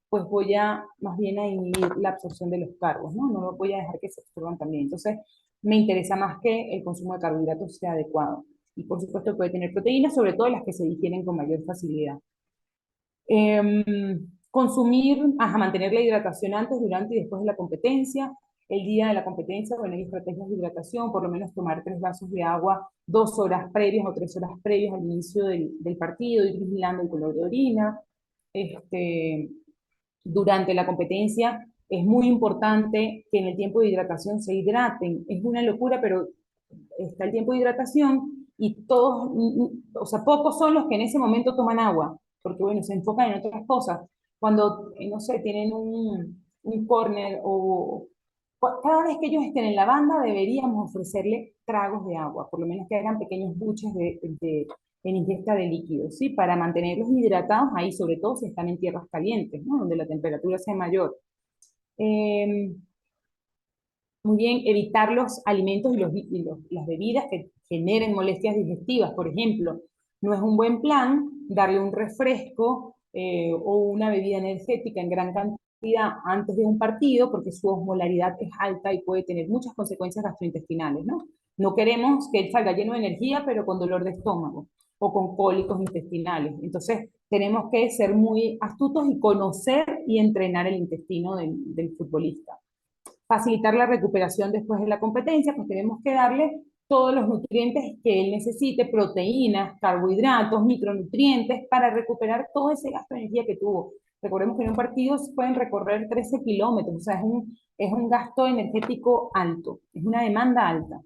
Speaker 2: pues voy a más bien a inhibir la absorción de los cargos, ¿no? No voy a dejar que se absorban también. Entonces, me interesa más que el consumo de carbohidratos sea adecuado. Y por supuesto puede tener proteínas, sobre todo las que se digieren con mayor facilidad. Mantener la hidratación antes, durante y después de la competencia. El día de la competencia, bueno, hay estrategias de hidratación, por lo menos tomar 3 vasos de agua 2 horas previas o 3 horas previas al inicio del partido, ir vigilando el color de orina. Durante la competencia es muy importante que en el tiempo de hidratación se hidraten. Es una locura, pero está el tiempo de hidratación y todos, o sea, pocos son los que en ese momento toman agua, porque bueno, se enfocan en otras cosas. Cuando, no sé, tienen un corner o cada vez que ellos estén en la banda deberíamos ofrecerle tragos de agua, por lo menos que hagan pequeños buches en ingesta de líquidos, ¿sí? Para mantenerlos hidratados ahí, sobre todo si están en tierras calientes, ¿no? Donde la temperatura sea mayor. Eh, Muy bien, evitar los alimentos las bebidas que generen molestias digestivas, por ejemplo. No es un buen plan darle un refresco o una bebida energética en gran cantidad antes de un partido porque su osmolaridad es alta y puede tener muchas consecuencias gastrointestinales, ¿no? No queremos que él salga lleno de energía, pero con dolor de estómago o con cólicos intestinales. Entonces, tenemos que ser muy astutos y conocer y entrenar el intestino del futbolista. Facilitar la recuperación después de la competencia, pues tenemos que darle todos los nutrientes que él necesite, proteínas, carbohidratos, micronutrientes, para recuperar todo ese gasto de energía que tuvo. Recordemos que en un partido pueden recorrer 13 kilómetros, o sea, es un gasto energético alto, es una demanda alta.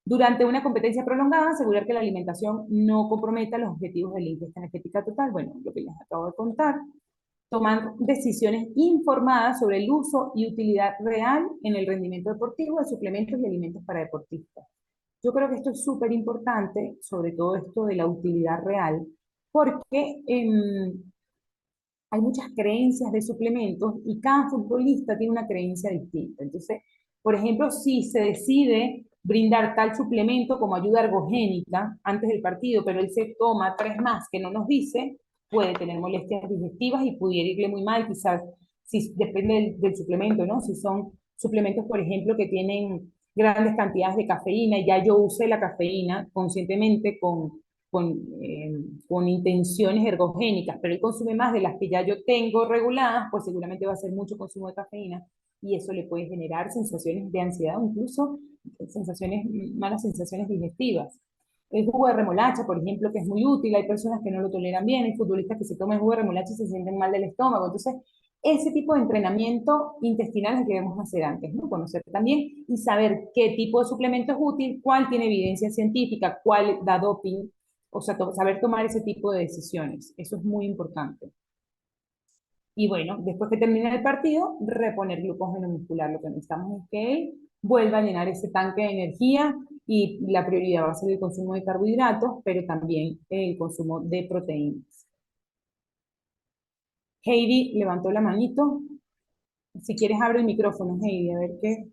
Speaker 2: Durante una competencia prolongada, asegurar que la alimentación no comprometa los objetivos de la ingesta energética total, bueno, lo que les acabo de contar. Tomar decisiones informadas sobre el uso y utilidad real en el rendimiento deportivo de suplementos y alimentos para deportistas. Yo creo que esto es súper importante, sobre todo esto de la utilidad real, porque hay muchas creencias de suplementos y cada futbolista tiene una creencia distinta. Entonces, por ejemplo, si se decide brindar tal suplemento como ayuda ergogénica antes del partido, pero él se toma 3 más que no nos dice, puede tener molestias digestivas y pudiera irle muy mal, quizás, si depende del suplemento, ¿no? Si son suplementos, por ejemplo, que tienen grandes cantidades de cafeína, y ya yo usé la cafeína conscientemente con, eh, con intenciones ergogénicas, pero él consume más de las que ya yo tengo reguladas, pues seguramente va a ser mucho consumo de cafeína, y eso le puede generar sensaciones de ansiedad o incluso sensaciones, malas sensaciones digestivas. El jugo de remolacha, por ejemplo, que es muy útil, hay personas que no lo toleran bien, hay futbolistas que se toman jugo de remolacha y se sienten mal del estómago. Entonces, ese tipo de entrenamiento intestinal es el que debemos hacer antes, ¿no? Conocer también y saber qué tipo de suplemento es útil, cuál tiene evidencia científica, cuál da doping, o sea, saber tomar ese tipo de decisiones. Eso es muy importante. Y bueno, después que termine el partido, reponer glucógeno muscular. Lo que necesitamos es que él vuelva a llenar ese tanque de energía, y la prioridad va a ser el consumo de carbohidratos, pero también el consumo de proteínas. Heidi levantó la manito. Si quieres, abre el micrófono, Heidi, a ver qué.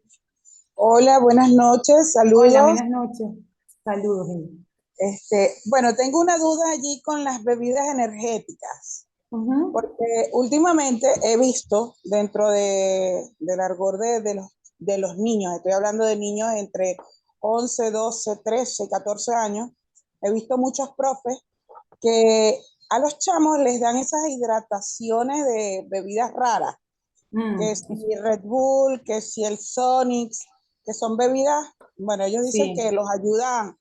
Speaker 3: Hola, buenas noches,
Speaker 2: Hola,
Speaker 3: saludos.
Speaker 2: buenas noches. Saludos, Heidi.
Speaker 3: Bueno, tengo una duda allí con las bebidas energéticas,
Speaker 2: Ujú.
Speaker 3: porque últimamente he visto dentro del argot de los niños, estoy hablando de niños entre 11, 12, 13, 14 años, he visto muchos profes que a los chamos les dan esas hidrataciones de bebidas raras, que si Red Bull, que si el Sonics, que son bebidas, bueno, ellos dicen
Speaker 2: Sí.
Speaker 3: que los ayudan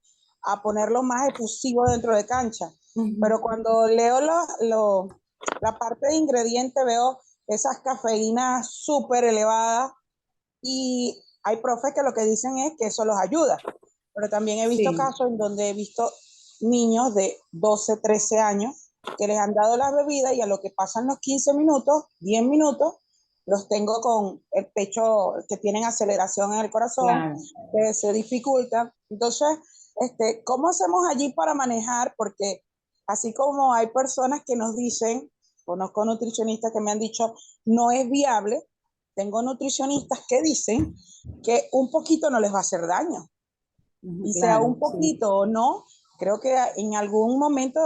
Speaker 3: a ponerlos más efusivos dentro de cancha,
Speaker 2: Ujú.
Speaker 3: pero cuando leo la parte de ingredientes veo esas cafeínas súper elevadas y hay profes que lo que dicen es que eso los ayuda, pero también he visto
Speaker 2: Sí.
Speaker 3: casos en donde he visto niños de 12, 13 años que les han dado las bebidas y a lo que pasan los 15 minutos, 10 minutos, los tengo con el pecho, que tienen aceleración en el corazón,
Speaker 2: Claro.
Speaker 3: que se dificulta. Entonces, ¿cómo hacemos allí para manejar? Porque así como hay personas que nos dicen, conozco nutricionistas que me han dicho, no es viable, tengo nutricionistas que dicen que un poquito no les va a hacer daño.
Speaker 2: Ujú,
Speaker 3: Y sea
Speaker 2: claro,
Speaker 3: un
Speaker 2: sí.
Speaker 3: poquito o no, creo que en algún momento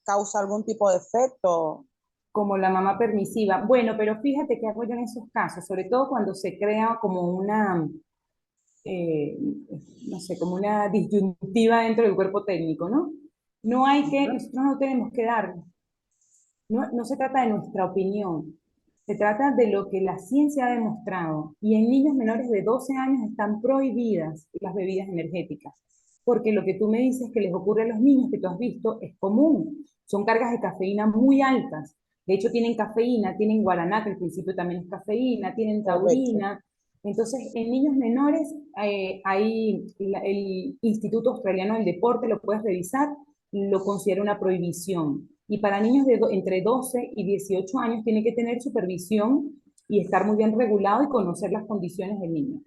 Speaker 3: causa algún tipo de efecto.
Speaker 2: Como la mamá permisiva. Bueno, pero fíjate que hago yo en esos casos, sobre todo cuando se crea como una, eh, no sé, como una disyuntiva dentro del cuerpo técnico, ¿no? No hay que, nosotros no tenemos que dar, no se trata de nuestra opinión, se trata de lo que la ciencia ha demostrado. Y en niños menores de 12 años están prohibidas las bebidas energéticas, porque lo que tú me dices que les ocurre a los niños que tú has visto es común. Son cargas de cafeína muy altas. De hecho, tienen cafeína, tienen guaraná, que al principio también es cafeína, tienen
Speaker 3: Correcto.
Speaker 2: taurina. Entonces, en niños menores, hay el Instituto Australiano del Deporte, lo puedes revisar, lo considera una prohibición. Y para niños de entre 12 y 18 años tiene que tener supervisión y estar muy bien regulado y conocer las condiciones del niño.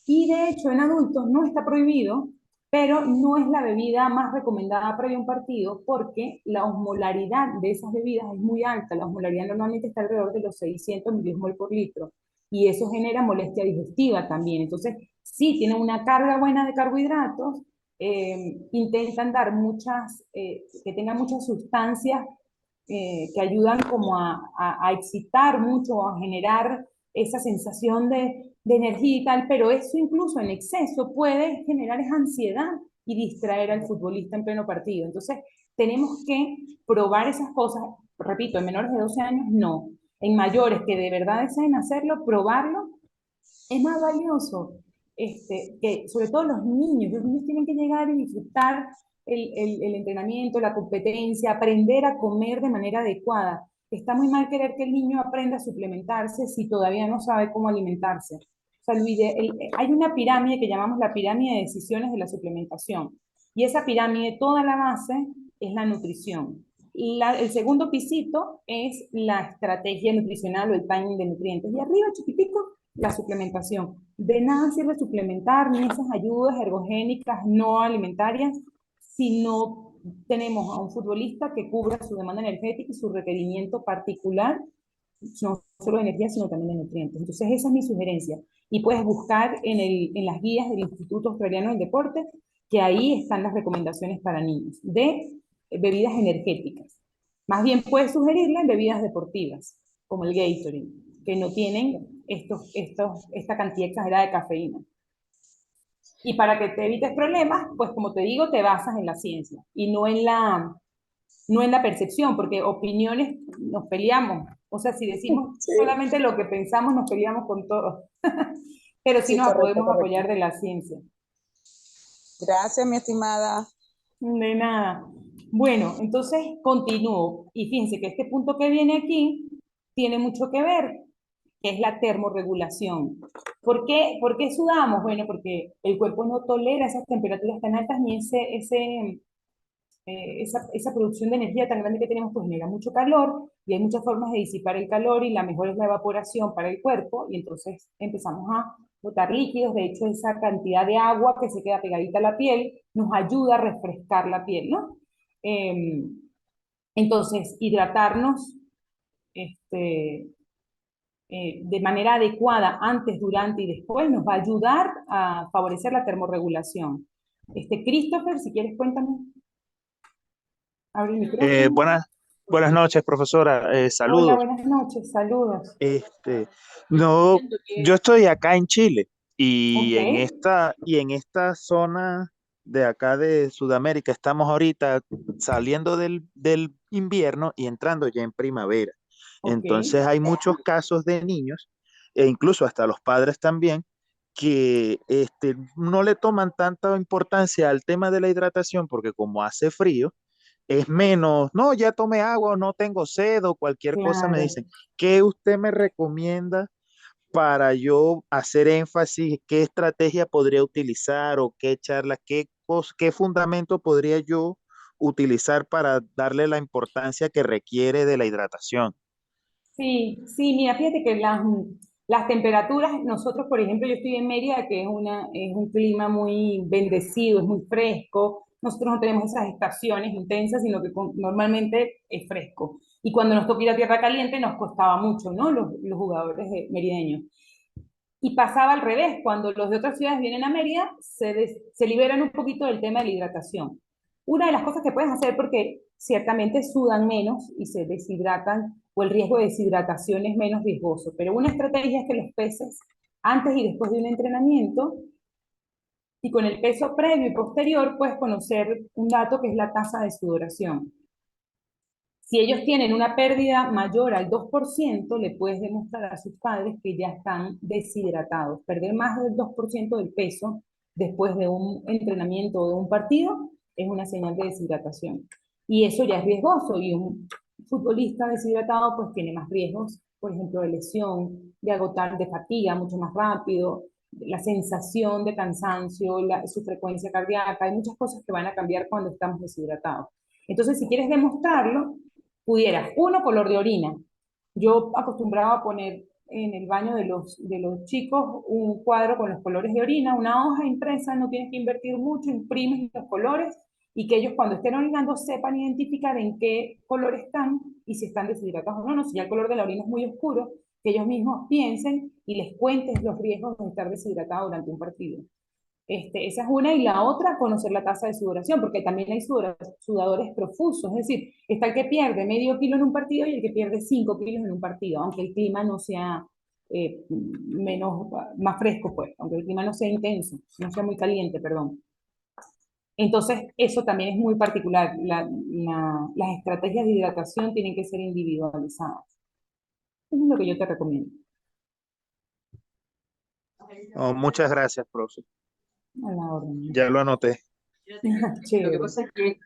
Speaker 2: Y de hecho en adultos no está prohibido, pero no es la bebida más recomendada previo a un partido, porque la osmolaridad de esas bebidas es muy alta. La osmolaridad normalmente está alrededor de los 600 milimol por litro, y eso genera molestia digestiva también. Entonces, sí, tienen una carga buena de carbohidratos, intentan dar que tengan muchas sustancias que ayudan como a excitar mucho, a generar esa sensación de energía y tal, pero eso incluso en exceso puede generar esa ansiedad y distraer al futbolista en pleno partido. Entonces, tenemos que probar esas cosas, repito, en menores de 12 años no, en mayores que de verdad deseen hacerlo, probarlo es más valioso. Que sobre todo los niños tienen que llegar y disfrutar el entrenamiento, la competencia, aprender a comer de manera adecuada. Está muy mal querer que el niño aprenda a suplementarse si todavía no sabe cómo alimentarse. O sea, hay una pirámide que llamamos la pirámide de decisiones de la suplementación. Y esa pirámide, toda la base es la nutrición. El segundo pisito es la estrategia nutricional o el timing de nutrientes. Y arriba, chiquitico, la suplementación. De nada sirve suplementar ni esas ayudas ergogénicas no alimentarias si no tenemos a un futbolista que cubra su demanda energética y su requerimiento particular no solo de energía, sino también de nutrientes. Entonces, esa es mi sugerencia. Y puedes buscar en las guías del Instituto Australiano del Deporte, que ahí están las recomendaciones para niños de bebidas energéticas. Más bien puedes sugerirle bebidas deportivas, como el Gatorade, que no tienen esta cantidad exagerada de cafeína. Y para que te evites problemas, pues como te digo, te basas en la ciencia y no en la percepción, porque opiniones nos peleamos. O sea, si decimos
Speaker 3: Sí,
Speaker 2: solamente lo que pensamos, nos peleamos con todo. Pero sí
Speaker 3: sí,
Speaker 2: nos
Speaker 3: correcto,
Speaker 2: podemos
Speaker 3: correcto.
Speaker 2: apoyar de la ciencia.
Speaker 3: Gracias, mi estimada.
Speaker 2: De nada. Bueno, entonces continúo. Y fíjense que este punto que viene aquí tiene mucho que ver, que es la termorregulación. ¿Por qué sudamos? Bueno, porque el cuerpo no tolera esas temperaturas tan altas ni esa producción de energía tan grande que tenemos, pues genera mucho calor y hay muchas formas de disipar el calor y la mejor es la evaporación para el cuerpo y entonces empezamos a botar líquidos. De hecho, esa cantidad de agua que se queda pegadita a la piel nos ayuda a refrescar la piel, ¿no? Eh, entonces, hidratarnos este, de manera adecuada antes, durante y después nos va a ayudar a favorecer la termorregulación. Christopher, si quieres, cuéntame. Abre el micrófono.
Speaker 4: Buenas noches, profesora.
Speaker 2: Hola,
Speaker 4: Saludos.
Speaker 2: buenas noches, saludos.
Speaker 4: Este, no, yo estoy acá en Chile
Speaker 2: Ok,
Speaker 4: y en esta zona de acá de Sudamérica estamos ahorita saliendo del invierno y entrando ya en primavera.
Speaker 2: ok,
Speaker 4: Entonces hay muchos casos de niños e incluso hasta los padres también que no le toman tanta importancia al tema de la hidratación porque como hace frío, es menos, no, ya tomé agua, no tengo sed o cualquier cosa, me
Speaker 2: claro.
Speaker 4: dicen, ¿qué usted me recomienda para yo hacer énfasis? ¿Qué estrategia podría utilizar o qué charla, qué fundamento podría yo utilizar para darle la importancia que requiere de la hidratación?
Speaker 2: Sí, sí, mira, fíjate que las temperaturas, nosotros, por ejemplo, yo estoy en Mérida, que es un clima muy bendecido, es muy fresco. Nosotros no tenemos esas estaciones intensas, sino que normalmente es fresco. Y cuando nos toca ir a tierra caliente nos costaba mucho, ¿no? Los jugadores merideños. Y pasaba al revés, cuando los de otras ciudades vienen a Mérida, se liberan un poquito del tema de la hidratación. Una de las cosas que puedes hacer, porque ciertamente sudan menos y se deshidratan, o el riesgo de deshidratación es menos riesgoso, pero una estrategia es que los peces, antes y después de un entrenamiento, y con el peso previo y posterior, puedes conocer un dato que es la tasa de sudoración. Si ellos tienen una pérdida mayor al 2%, le puedes demostrar a sus padres que ya están deshidratados. Perder más del 2% del peso después de un entrenamiento o de un partido es una señal de deshidratación. Y eso ya es riesgoso y un futbolista deshidratado pues tiene más riesgos, por ejemplo, de lesión, de agotar, de fatiga mucho más rápido, la sensación de cansancio, su frecuencia cardíaca, hay muchas cosas que van a cambiar cuando estamos deshidratados. Entonces, si quieres demostrarlo, pudieras, uno, color de orina. Yo acostumbraba a poner en el baño de los chicos un cuadro con los colores de orina, una hoja impresa, no tienes que invertir mucho, imprimes los colores y que ellos cuando estén orinando sepan identificar en qué color están y si están deshidratados o no. No, si ya el color de la orina es muy oscuro, que ellos mismos piensen y les cuentes los riesgos de estar deshidratados durante un partido. Esa es una, y la otra, conocer la tasa de sudoración, porque también hay sudadores profusos, es decir, está el que pierde medio kilo en un partido y el que pierde 5 kilos en un partido, aunque el clima no sea más fresco, pues, aunque el clima no sea intenso, no sea muy caliente, perdón. Entonces, eso también es muy particular. Las estrategias de hidratación tienen que ser individualizadas. Eso es lo que yo te recomiendo.
Speaker 4: Oh, muchas gracias, profe.
Speaker 2: A la orden.
Speaker 4: Ya lo anoté.
Speaker 2: Lo que pasa es que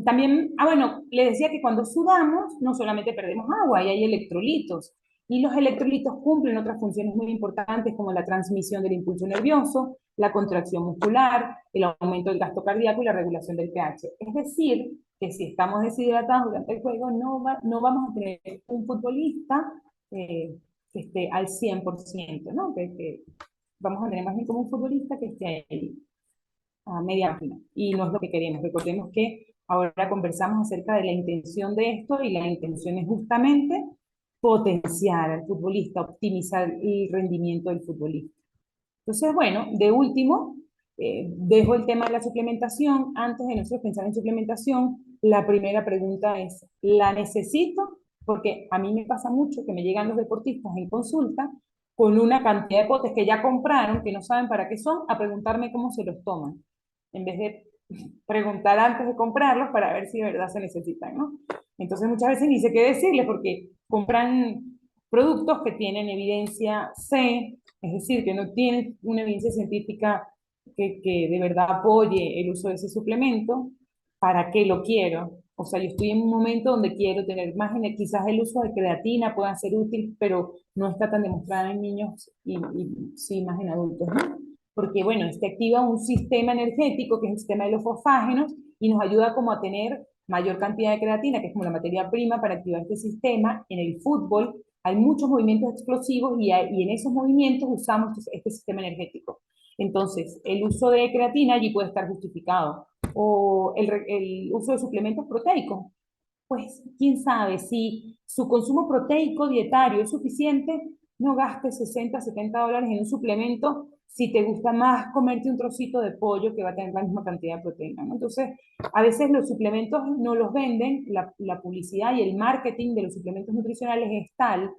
Speaker 2: también, bueno, le decía que cuando sudamos no solamente perdemos agua, y hay electrolitos. Y los electrolitos cumplen otras funciones muy importantes como la transmisión del impulso nervioso, la contracción muscular, el aumento del gasto cardíaco y la regulación del pH. Es decir, que si estamos deshidratados durante el juego, no vamos a tener un futbolista que esté al 100%, ¿no? Vamos a tener más bien como un futbolista que esté ahí a media máquina. Y no es lo que queremos. Recordemos que Ahora conversamos acerca de la intención de esto y la intención es justamente potenciar al futbolista, optimizar el rendimiento del futbolista. Entonces, bueno, de último, dejo el tema de la suplementación. Antes de nosotros pensar en suplementación, la primera pregunta es, ¿la necesito? Porque a mí me pasa mucho que me llegan los deportistas en consulta con una cantidad de potes que ya compraron, que no saben para qué son, a preguntarme cómo se los toman, en vez de preguntar antes de comprarlos para ver si de verdad se necesitan, ¿no? Entonces muchas veces ni sé qué decirles porque compran productos que tienen evidencia C, es decir, que no tienen una evidencia científica que de verdad apoye el uso de ese suplemento. ¿Para qué lo quiero? O sea, yo estoy en un momento donde quiero tener más, quizás el uso de creatina pueda ser útil, pero no está tan demostrada en niños y sí más en adultos, ¿no? Porque, bueno, este activa un sistema energético, que es el sistema de los fosfágenos, y nos ayuda como a tener mayor cantidad de creatina, que es como la materia prima para activar este sistema. En el fútbol hay muchos movimientos explosivos y en esos movimientos usamos este sistema energético. Entonces, el uso de creatina allí puede estar justificado. O el uso de suplementos proteicos. Pues, quién sabe, si su consumo proteico dietario es suficiente, no gastes 60, $70 en un suplemento si te gusta más comerte un trocito de pollo que va a tener la misma cantidad de proteína, ¿no? Entonces, a veces los suplementos no los venden, la publicidad y el marketing de los suplementos nutricionales es tal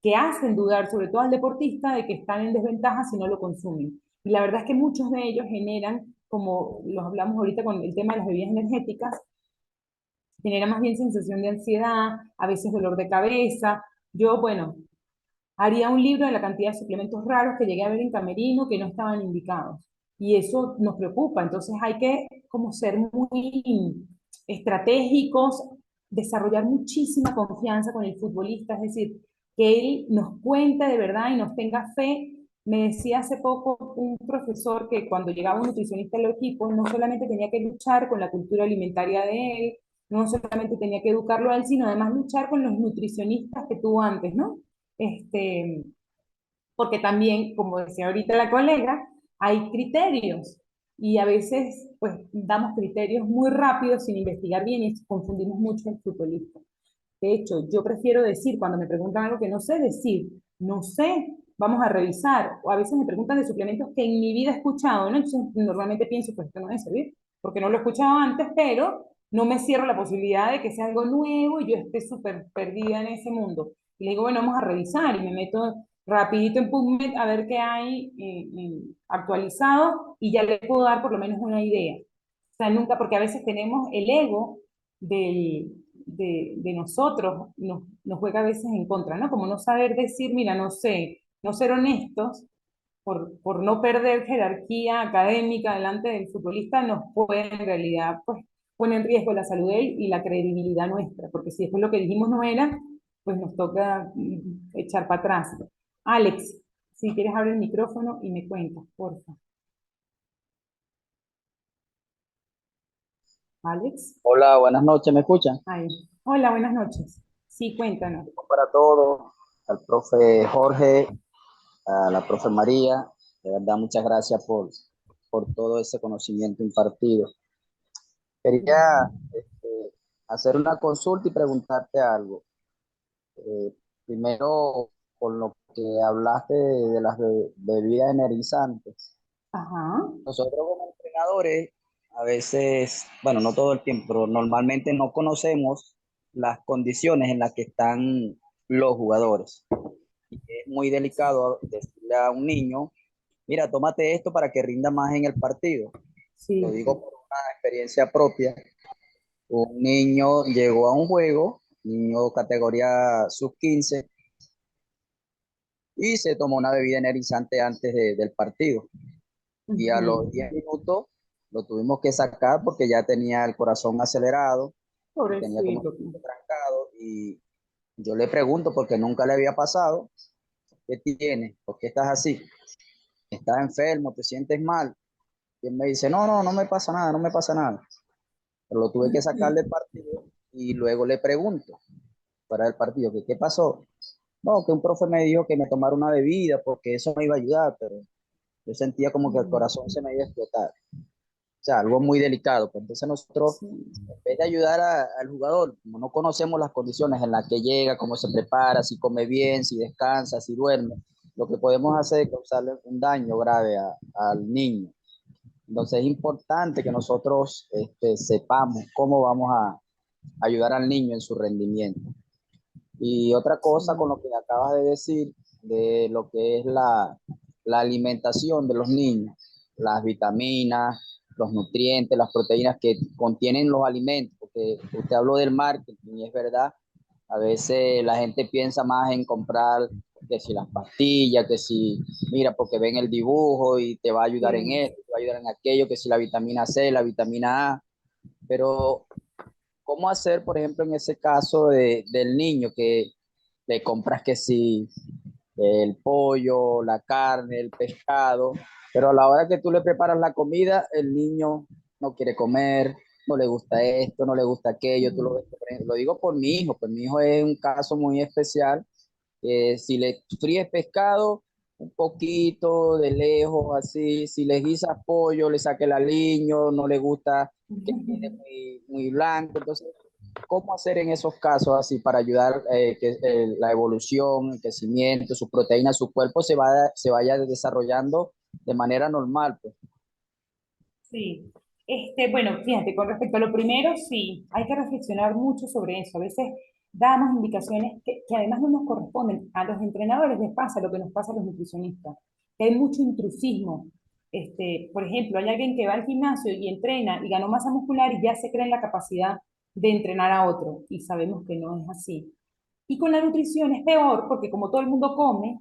Speaker 2: que hacen dudar, sobre todo al deportista, de que están en desventaja si no lo consumen. Y la verdad es que muchos de ellos generan, como los hablamos ahorita con el tema de las bebidas energéticas, genera más bien sensación de ansiedad, a veces dolor de cabeza. Yo, bueno, haría un libro de la cantidad de suplementos raros que llegué a ver en Camerino que no estaban indicados. Y eso nos preocupa. Entonces hay que como ser muy estratégicos, desarrollar muchísima confianza con el futbolista, es decir, que él nos cuente de verdad y nos tenga fe. Me decía hace poco un profesor que cuando llegaba un nutricionista al equipo, no solamente tenía que luchar con la cultura alimentaria de él, no solamente tenía que educarlo a él, sino además luchar con los nutricionistas que tuvo antes, ¿no? Este, porque también, como decía ahorita la colega, hay criterios y a veces pues damos criterios muy rápidos sin investigar bien y confundimos mucho al futbolista. De hecho, yo prefiero decir, cuando me preguntan algo que no sé, decir, no sé, vamos a revisar. O a veces me preguntan de suplementos que en mi vida he escuchado, ¿no? Entonces, normalmente pienso, pues esto no debe servir, porque no lo he escuchado antes, pero no me cierro la posibilidad de que sea algo nuevo y yo esté súper perdida en ese mundo. Y le digo, bueno, vamos a revisar y me meto rapidito en PubMed a ver qué hay actualizado y ya le puedo dar por lo menos una idea. O sea, nunca, porque a veces tenemos el ego de nosotros, nos juega a veces en contra, ¿no? Como no saber decir, mira, no sé, no ser honestos por no perder jerarquía académica delante del futbolista, nos puede en realidad, pues, pone en riesgo la salud de él y la credibilidad nuestra, porque si después lo que dijimos no era, pues nos toca echar para atrás. Alex, si quieres abrir el micrófono y me cuentas, por favor. Alex.
Speaker 5: Hola, buenas noches, ¿me escuchan?
Speaker 2: Ay. Hola, buenas noches. Sí, cuéntanos.
Speaker 5: Para todos, al profe Jorge, a la profe María, de verdad muchas gracias por todo ese conocimiento impartido. Quería hacer una consulta y preguntarte algo. Primero, con lo que hablaste de las bebidas energizantes.
Speaker 2: Ajá.
Speaker 5: Nosotros como entrenadores, a veces, bueno, no todo el tiempo, pero normalmente no conocemos las condiciones en las que están los jugadores. Y es muy delicado decirle a un niño, mira, tómate esto para que rinda más en el partido. Lo
Speaker 2: Sí,
Speaker 5: digo por una experiencia propia. Un niño llegó a un juego, niño categoría sub-15, y se tomó una bebida energizante antes del partido. Y a los 10 minutos lo tuvimos que sacar porque ya tenía el corazón acelerado y tenía como
Speaker 2: pobrecito.
Speaker 5: trancado. Y yo le pregunto, porque nunca le había pasado, ¿qué tienes? ¿Por qué estás así? ¿Estás enfermo? ¿Te sientes mal? Y él me dice, no, no, no me pasa nada, no me pasa nada. Pero lo tuve que sacar del partido y luego le pregunto para el partido, ¿qué pasó? No, que un profe me dijo que me tomara una bebida porque eso me iba a ayudar, pero yo sentía como que el corazón se me iba a explotar. sea, algo muy delicado. Pues entonces nosotros,
Speaker 2: Sí,
Speaker 5: en vez de ayudar al jugador, como no conocemos las condiciones en las que llega, cómo se prepara, si come bien, si descansa, si duerme, lo que podemos hacer es causarle un daño grave al niño. Entonces es importante que nosotros sepamos cómo vamos a ayudar al niño en su rendimiento. Y otra cosa con
Speaker 2: sí,
Speaker 5: lo que acabas de decir, de lo que es la alimentación de los niños, las vitaminas, los nutrientes, las proteínas que contienen los alimentos, porque usted habló del marketing y es verdad, a veces la gente piensa más en comprar que si las pastillas, que si, mira, porque ven el dibujo y te va a ayudar en
Speaker 2: sí.
Speaker 5: esto, te va a ayudar en aquello, que si la vitamina C, la vitamina A, pero ¿cómo hacer, por ejemplo, en ese caso del niño que le compras que si el pollo, la carne, el pescado, pero a la hora que tú le preparas la comida, el niño no quiere comer, no le gusta esto, no le gusta aquello, tú lo ves,
Speaker 2: Mm,
Speaker 5: por ejemplo, lo digo por mi hijo, pues mi hijo es un caso muy especial, si le fríes pescado, un poquito de lejos, así, si le guisas pollo, le saque el aliño, no le gusta que quede muy blanco, entonces cómo hacer en esos casos así para ayudar que la evolución, el crecimiento, sus proteínas, su cuerpo se vaya desarrollando de manera normal, pues.
Speaker 2: sí. Bueno, fíjate, con respecto a lo primero, sí, hay que reflexionar mucho sobre eso. A veces damos indicaciones que además no nos corresponden. A los entrenadores les pasa lo que nos pasa a los nutricionistas, que hay mucho intrusismo. Por ejemplo, hay alguien que va al gimnasio y entrena y ganó masa muscular y ya se cree en la capacidad de entrenar a otro, y sabemos que no es así. Y con la nutrición es peor, porque como todo el mundo come,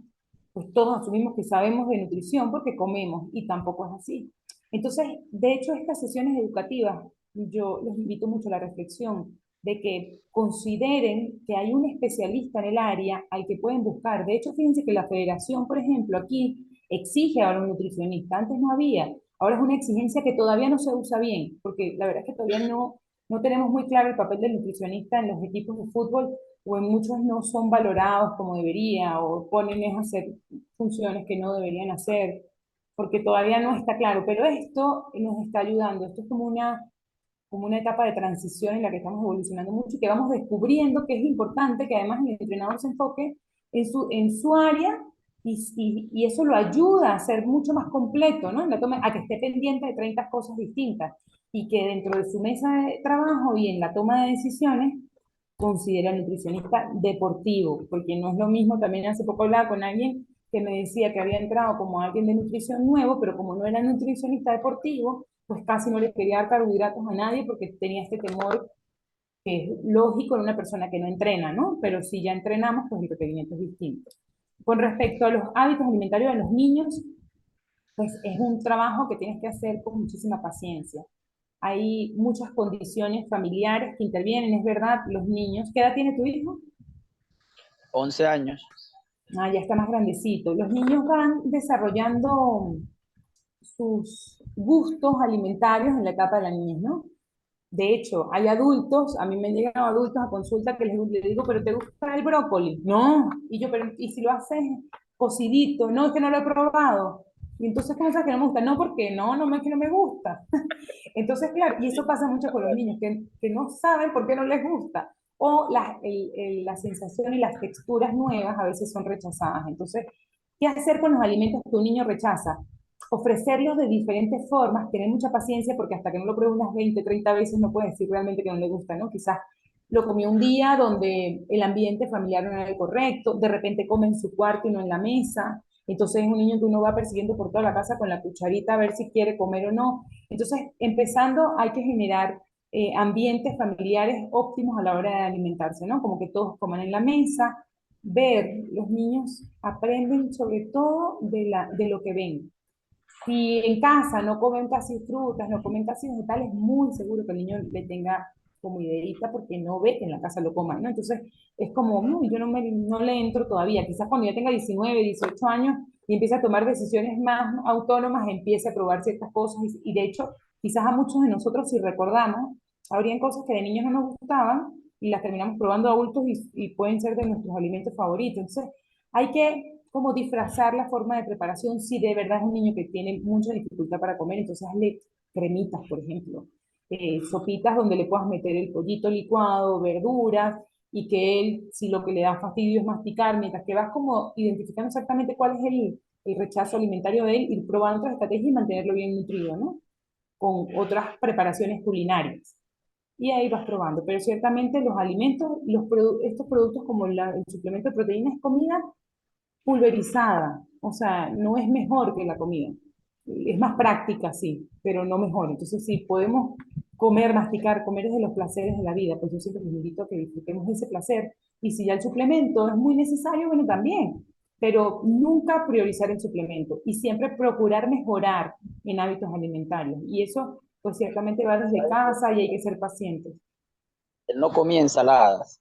Speaker 2: pues todos asumimos que sabemos de nutrición porque comemos, y tampoco es así. Entonces, de hecho, estas sesiones educativas, yo les invito mucho a la reflexión de que consideren que hay un especialista en el área al que pueden buscar. De hecho, fíjense que la federación, por ejemplo, aquí exige ahora un nutricionista. Antes no había. Ahora es una exigencia que todavía no se usa bien, porque la verdad es que todavía no tenemos muy claro el papel del nutricionista en los equipos de fútbol, o en muchos no son valorados como debería, o ponen a hacer funciones que no deberían hacer, porque todavía no está claro. Pero esto nos está ayudando. Esto es como una etapa de transición en la que estamos evolucionando mucho y que vamos descubriendo que es importante que además el entrenador se enfoque en su área, y eso lo ayuda a ser mucho más completo, ¿no? En la toma, a que esté pendiente de 30 cosas distintas, y que dentro de su mesa de trabajo y en la toma de decisiones considera nutricionista deportivo, porque no es lo mismo. También hace poco hablaba con alguien que me decía que había entrado como alguien de nutrición nuevo, pero como no era nutricionista deportivo, pues casi no le quería dar carbohidratos a nadie porque tenía este temor, que es lógico en una persona que no entrena, ¿no? Pero si ya entrenamos, pues el requerimiento es distinto. Con respecto a los hábitos alimentarios de los niños, pues es un trabajo que tienes que hacer con muchísima paciencia. Hay muchas condiciones familiares que intervienen, es verdad. Los niños, ¿qué edad tiene tu hijo?
Speaker 5: 11 años.
Speaker 2: Ah, ya está más grandecito. Los niños van desarrollando sus gustos alimentarios en la etapa de la niñez, ¿no? De hecho, hay adultos, a mí me llegan adultos a consulta que les digo, pero ¿te gusta el brócoli? No. Y yo, pero ¿y si lo haces cocidito? No, es que no lo he probado. Y entonces, ¿cómo sabes que no me gusta? No, porque no es que no me gusta. Entonces, claro, y eso pasa mucho con los niños, que no saben por qué no les gusta. O la sensación y las texturas nuevas a veces son rechazadas. Entonces, ¿qué hacer con los alimentos que un niño rechaza? Ofrecerlos de diferentes formas, tener mucha paciencia, porque hasta que no lo pruebe unas 20, 30 veces no puede decir realmente que no le gusta, ¿no? Quizás lo comió un día donde el ambiente familiar no era el correcto, de repente come en su cuarto y no en la mesa. Entonces es un niño que uno va persiguiendo por toda la casa con la cucharita a ver si quiere comer o no. Entonces, empezando, hay que generar ambientes familiares óptimos a la hora de alimentarse, ¿no? Como que todos coman en la mesa. Ver, los niños aprenden sobre todo de lo que ven. Si en casa no comen casi frutas, no comen casi vegetales, muy seguro que el niño le tenga como ideita, porque no ve que en la casa lo coman, ¿no? Entonces es como, yo no le entro todavía. Quizás cuando ya tenga 19, 18 años y empiece a tomar decisiones más autónomas, empiece a probar ciertas cosas, y de hecho, quizás a muchos de nosotros, si recordamos, habrían cosas que de niños no nos gustaban y las terminamos probando adultos, y pueden ser de nuestros alimentos favoritos. Entonces hay que como disfrazar la forma de preparación. Si de verdad es un niño que tiene mucha dificultad para comer, entonces hazle cremitas, por ejemplo, sopitas donde le puedas meter el pollito licuado, verduras, y que él, si lo que le da fastidio es masticar, mientras que vas como identificando exactamente cuál es el rechazo alimentario de él, ir probando otras estrategias y mantenerlo bien nutrido, ¿no? Con otras preparaciones culinarias. Y ahí vas probando. Pero ciertamente los alimentos, estos productos como el suplemento de proteína es comida pulverizada, o sea, no es mejor que la comida. Es más práctica, sí, pero no mejor. Entonces, si podemos comer, masticar, comer es de los placeres de la vida, pues yo siempre les invito a que disfrutemos de ese placer. Y si ya el suplemento es muy necesario, bueno, también, pero nunca priorizar el suplemento y siempre procurar mejorar en hábitos alimentarios. Y eso, pues ciertamente va desde casa y hay que ser pacientes.
Speaker 5: Él no comía ensaladas,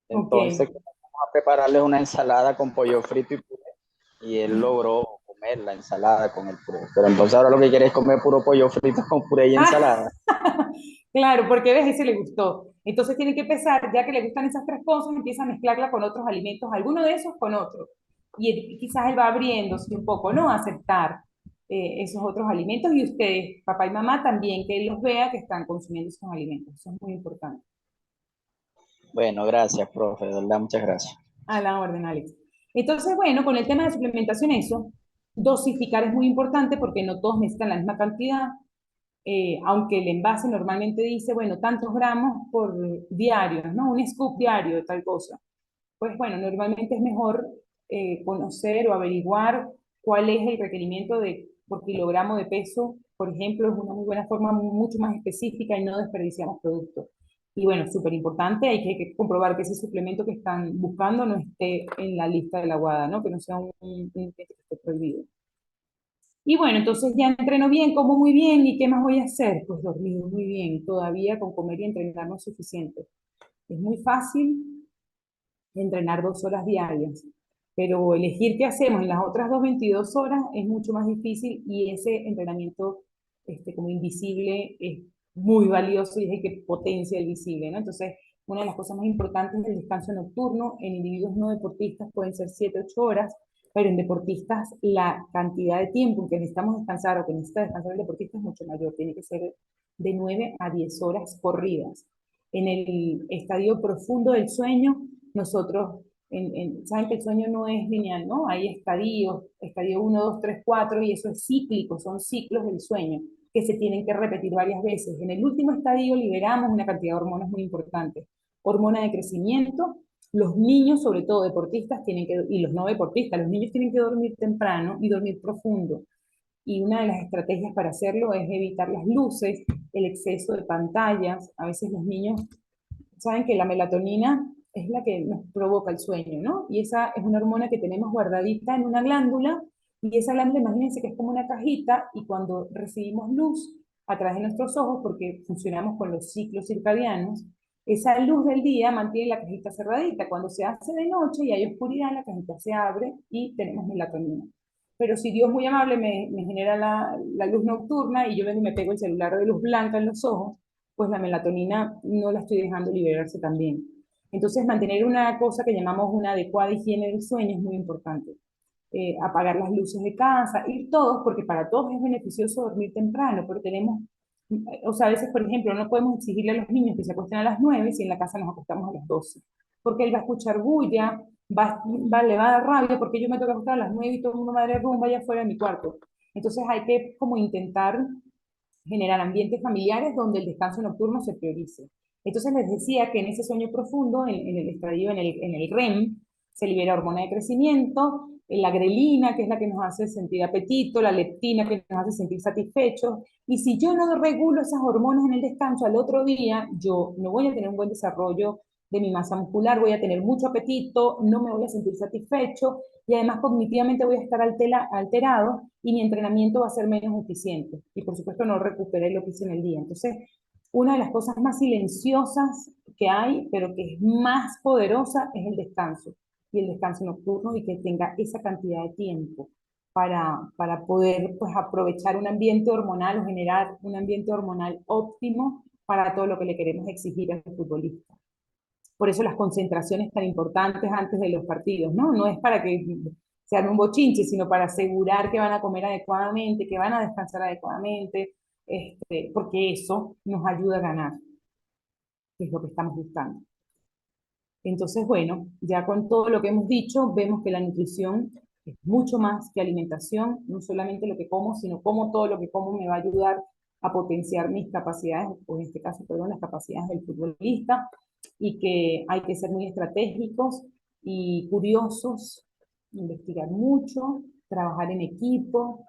Speaker 2: Ok.
Speaker 5: entonces vamos a prepararle una ensalada con pollo frito y puré, y él logró comer la ensalada con el puré. Pero entonces ahora lo que quiere es comer puro pollo frito con puré y ensalada.
Speaker 2: Claro, porque ves, ese le gustó. Entonces tiene que empezar, ya que le gustan esas tres cosas, empieza a mezclarla con otros alimentos, alguno de esos con otros. Y quizás él va abriéndose un poco, ¿no? A aceptar esos otros alimentos y ustedes, papá y mamá, también que él los vea que están consumiendo esos alimentos. Eso es muy importante.
Speaker 5: Bueno, gracias, profe, de verdad, muchas gracias.
Speaker 2: A la orden, Alex. Entonces, bueno, con el tema de suplementación, eso, dosificar es muy importante porque no todos necesitan la misma cantidad. Aunque el envase normalmente dice, bueno, tantos gramos por diario, ¿no? Un scoop diario de tal cosa. Pues bueno, normalmente es mejor conocer o averiguar cuál es el requerimiento por kilogramo de peso, por ejemplo, es una muy buena forma mucho más específica y no desperdiciamos productos. Y bueno, súper importante, hay que comprobar que ese suplemento que están buscando no esté en la lista de la WADA, ¿no? Que no sea un que esté prohibido. Y bueno, entonces ya entreno bien, como muy bien, ¿y qué más voy a hacer? Pues dormir muy bien, todavía con comer y entrenar no es suficiente. Es muy fácil entrenar 2 horas diarias, pero elegir qué hacemos en las otras 22 horas es mucho más difícil y ese entrenamiento como invisible es muy valioso y es el que potencia el visible, ¿no? Entonces, una de las cosas más importantes es el descanso nocturno. En individuos no deportistas pueden ser 7, 8 horas, pero en deportistas la cantidad de tiempo que necesitamos descansar o que necesita descansar el deportista es mucho mayor. Tiene que ser de 9 a 10 horas corridas. En el estadio profundo del sueño, nosotros, saben que el sueño no es lineal, ¿no? Hay estadios, estadio 1, 2, 3, 4, y eso es cíclico, son ciclos del sueño que se tienen que repetir varias veces. En el último estadio liberamos una cantidad de hormonas muy importantes. Hormona de crecimiento, los niños, sobre todo deportistas, y los no deportistas, los niños tienen que dormir temprano y dormir profundo. Y una de las estrategias para hacerlo es evitar las luces, el exceso de pantallas. A veces los niños saben que la melatonina es la que nos provoca el sueño, ¿no? Y esa es una hormona que tenemos guardadita en una glándula, y esa glándula, imagínense que es como una cajita, y cuando recibimos luz a través de nuestros ojos, porque funcionamos con los ciclos circadianos, esa luz del día mantiene la cajita cerradita. Cuando se hace de noche y hay oscuridad, la cajita se abre y tenemos melatonina. Pero si Dios muy amable me genera la luz nocturna y yo vengo y me pego el celular de luz blanca en los ojos, pues la melatonina no la estoy dejando liberarse también. Entonces, mantener una cosa que llamamos una adecuada higiene del sueño es muy importante. Apagar las luces de casa, ir todos, porque para todos es beneficioso dormir temprano, pero tenemos, o sea, a veces, por ejemplo, no podemos exigirle a los niños que se acuesten a las 9 si en la casa nos acostamos a las 12, porque él va a escuchar bulla, le va a dar rabia porque yo me tengo que acostar a las 9 y todo el mundo madre rumba allá afuera de mi cuarto. Entonces hay que como intentar generar ambientes familiares donde el descanso nocturno se priorice. Entonces les decía que en ese sueño profundo, en el estadio, en el REM, se libera hormona de crecimiento, la grelina, que es la que nos hace sentir apetito, la leptina, que nos hace sentir satisfechos. Y si yo no regulo esas hormonas en el descanso, al otro día yo no voy a tener un buen desarrollo de mi masa muscular, voy a tener mucho apetito, no me voy a sentir satisfecho y además cognitivamente voy a estar alterado y mi entrenamiento va a ser menos eficiente. Y por supuesto no recuperé lo que hice en el día. Entonces, una de las cosas más silenciosas que hay, pero que es más poderosa, es el descanso. Y el descanso nocturno y que tenga esa cantidad de tiempo para poder pues, aprovechar un ambiente hormonal o generar un ambiente hormonal óptimo para todo lo que le queremos exigir al futbolista. Por eso las concentraciones tan importantes antes de los partidos, ¿no? No es para que sean un bochinche, sino para asegurar que van a comer adecuadamente, que van a descansar adecuadamente, porque eso nos ayuda a ganar, que es lo que estamos buscando. Entonces, bueno, ya con todo lo que hemos dicho, vemos que la nutrición es mucho más que alimentación, no solamente lo que como, sino cómo todo lo que como me va a ayudar a potenciar mis capacidades, o en este caso, perdón, las capacidades del futbolista, y que hay que ser muy estratégicos y curiosos, investigar mucho, trabajar en equipo,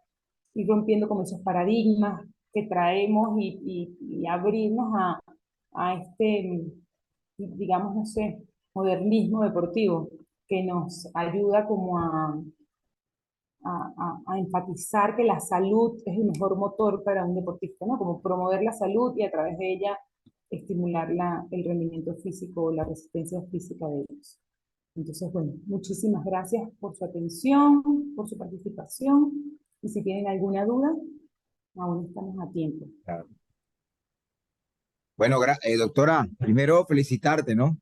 Speaker 2: ir rompiendo como esos paradigmas que traemos y abrirnos a digamos, no sé, modernismo deportivo, que nos ayuda como a enfatizar que la salud es el mejor motor para un deportista, ¿no? Como promover la salud y a través de ella estimular el rendimiento físico o la resistencia física de ellos. Entonces, bueno, muchísimas gracias por su atención, por su participación, y si tienen alguna duda, aún estamos a tiempo.
Speaker 1: Claro. Bueno, doctora, primero felicitarte, ¿no?